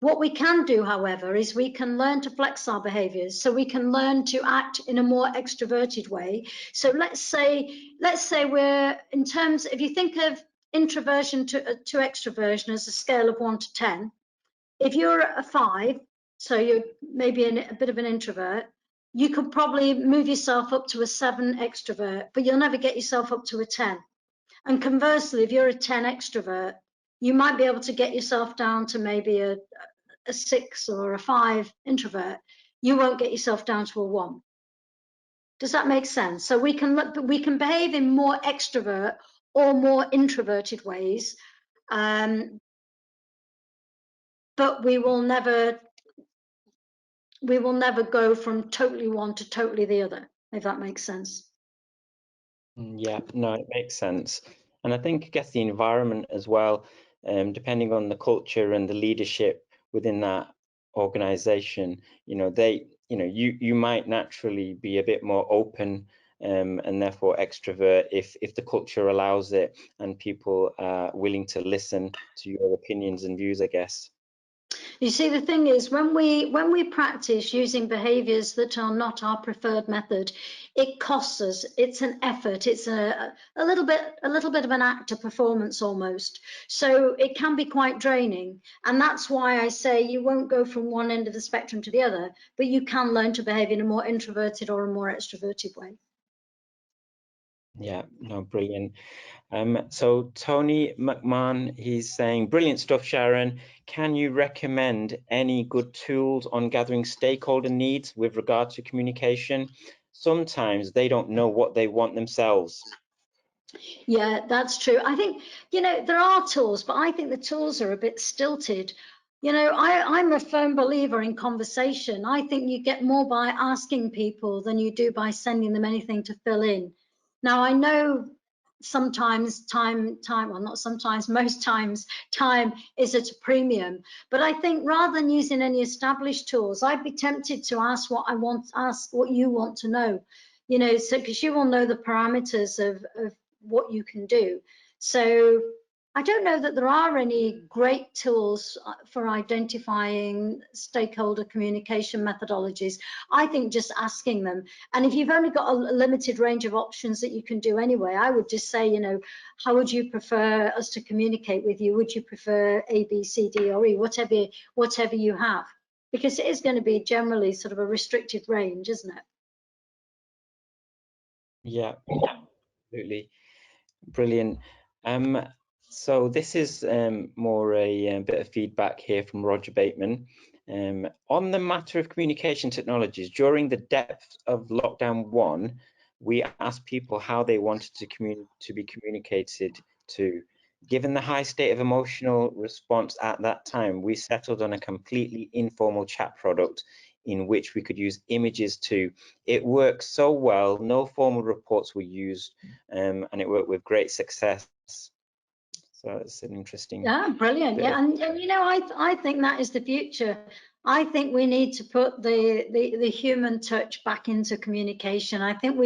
What we can do, however, is we can learn to flex our behaviors. So we can learn to act in a more extroverted way. So let's say we're, in terms, if you think of introversion to extroversion as a scale of 1 to 10, if you're a 5, so you're maybe a bit of an introvert, you could probably move yourself up to a 7 extrovert, but you'll never get yourself up to a 10. And conversely, if you're a 10 extrovert, you might be able to get yourself down to maybe a 6 or a 5 introvert. You won't get yourself down to a 1. Does that make sense? So we can behave in more extrovert or more introverted ways, but we will never go from totally one to totally the other, if that makes sense. Yeah, no, it makes sense. And I guess the environment as well, depending on the culture and the leadership within that organization, you might naturally be a bit more open and therefore extrovert if the culture allows it and people are willing to listen to your opinions and views, I guess. You see, the thing is, when we practice using behaviors that are not our preferred method, it costs us. It's an effort. It's a little bit of an act of performance almost. So it can be quite draining. And that's why I say you won't go from one end of the spectrum to the other, but you can learn to behave in a more introverted or a more extroverted way. Yeah, no, brilliant. So Tony McMahon, he's saying, brilliant stuff, Sharon. Can you recommend any good tools on gathering stakeholder needs with regard to communication? Sometimes they don't know what they want themselves. Yeah, that's true. I think, there are tools, but I think the tools are a bit stilted. I'm a firm believer in conversation. I think you get more by asking people than you do by sending them anything to fill in. Now, I know sometimes most times time is at a premium, but I think rather than using any established tools, I'd be tempted to ask what you want to know, so because you will know the parameters of what you can do. So I don't know that there are any great tools for identifying stakeholder communication methodologies. I think just asking them. And if you've only got a limited range of options that you can do anyway, I would just say, you know, how would you prefer us to communicate with you? Would you prefer A, B, C, D, or E, whatever you have? Because it is going to be generally sort of a restricted range, isn't it? Yeah, absolutely. Brilliant. So this is more a bit of feedback here from Roger Bateman. On the matter of communication technologies, during the depth of lockdown 1, we asked people how they wanted to be communicated to. Given the high state of emotional response at that time, we settled on a completely informal chat product in which we could use images too. It worked so well, no formal reports were used, and it worked with great success. So it's an interesting. Yeah, brilliant. Yeah, and you know, I think that is the future. I think we need to put the human touch back into communication. I think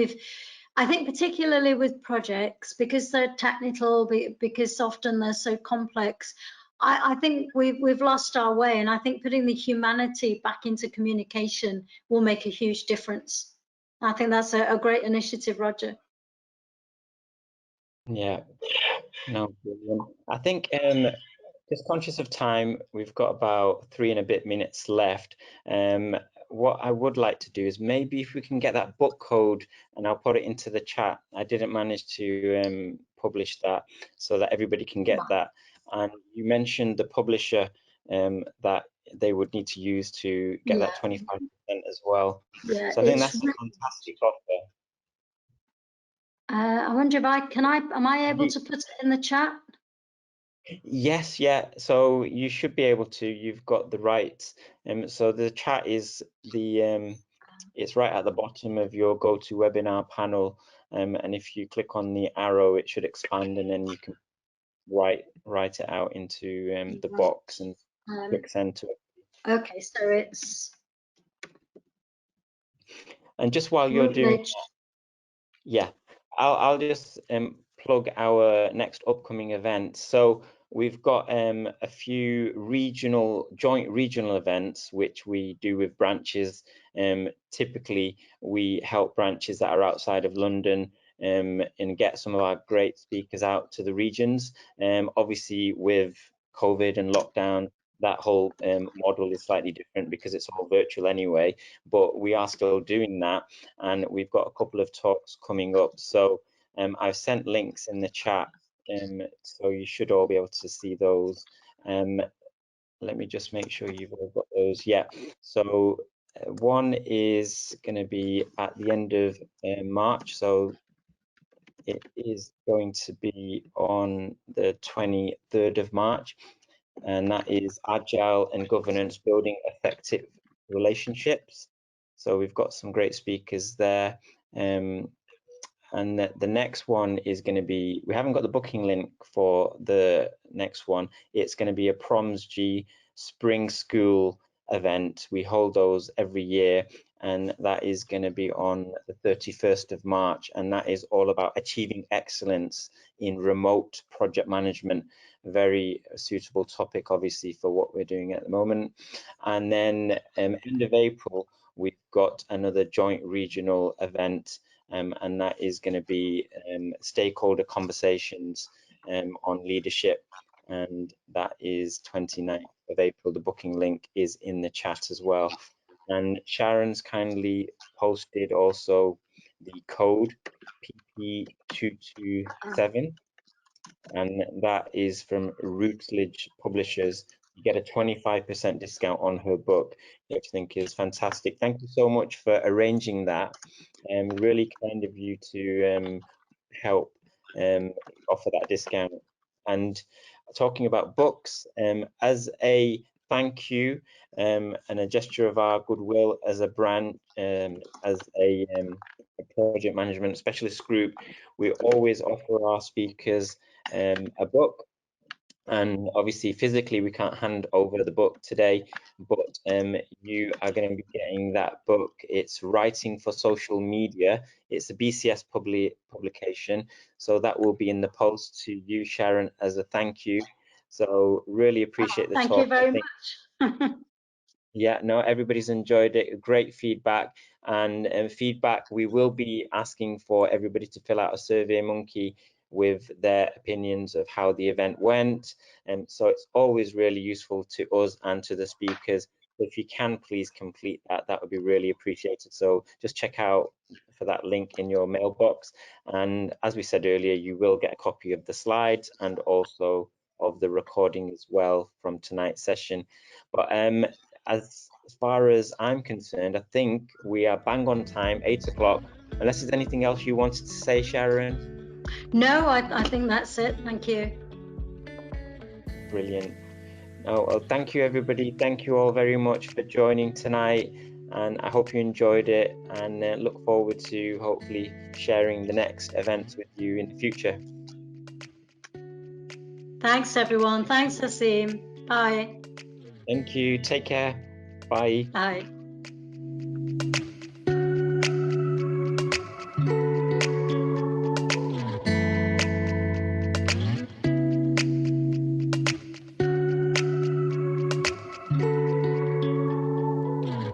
particularly with projects, because they're technical, because often they're so complex, I think we've lost our way, and I think putting the humanity back into communication will make a huge difference. I think that's a great initiative, Roger. Yeah, no, brilliant. I think just conscious of time, we've got about 3 and a bit minutes left. What I would like to do is maybe if we can get that book code, and I'll put it into the chat. I didn't manage to publish that so that everybody can get that. And you mentioned the publisher that they would need to use to get that 25% as well. Yeah, So I think that's a fantastic offer. I wonder if am I able to put it in the chat? Yes, yeah. So you should be able to. You've got the rights. So the chat is it's right at the bottom of your GoToWebinar panel. And if you click on the arrow, it should expand, and then you can write it out into the box and click send to it. Okay, so it's. And just while you're doing, yeah, I'll just plug our next upcoming event. So we've got a few joint regional events which we do with branches. Typically, we help branches that are outside of London and get some of our great speakers out to the regions. Obviously, with COVID and lockdown, that whole model is slightly different because it's all virtual anyway, but we are still doing that, and we've got a couple of talks coming up. So I've sent links in the chat, so you should all be able to see those. Let me just make sure you've all got those. Yeah, so one is going to be at the end of March, so it is going to be on the 23rd of March, and that is Agile and Governance, Building Effective Relationships. So we've got some great speakers there. And the next one is going to be, we haven't got the booking link for the next one. It's going to be a PROMS-G Spring School event. We hold those every year, and that is going to be on the 31st of March, and that is all about achieving excellence in remote project management. Very suitable topic, obviously, for what we're doing at the moment. And then end of April, we've got another joint regional event, and that is going to be stakeholder conversations on leadership, and that is 29th of April. The booking link is in the chat as well. And Sharon's kindly posted also the code PP227, and that is from Routledge Publishers. You get a 25% discount on her book, which I think is fantastic. Thank you so much for arranging that. Really kind of you to help offer that discount. And talking about books, as a thank you and a gesture of our goodwill as a brand, as a project management specialist group, we always offer our speakers a book. And obviously physically we can't hand over the book today, but you are going to be getting that book. It's Writing for Social Media. It's a BCS publication, so that will be in the post to you, Sharon, as a thank you. So really appreciate the Thank talk. you very much. Yeah, no, everybody's enjoyed it. Great feedback. And feedback, we will be asking for everybody to fill out a Survey Monkey with their opinions of how the event went. And so it's always really useful to us and to the speakers. If you can, please complete that. That would be really appreciated. So just check out for that link in your mailbox. And as we said earlier, you will get a copy of the slides and also of the recording as well from tonight's session. But as far as I'm concerned, I think we are bang on time, 8 o'clock. Unless there's anything else you wanted to say, Sharon? No, I think that's it. Thank you. Brilliant. Oh, well, thank you, everybody. Thank you all very much for joining tonight. And I hope you enjoyed it, and look forward to hopefully sharing the next events with you in the future. Thanks, everyone. Thanks, Asim. Bye. Thank you. Take care. Bye. Bye.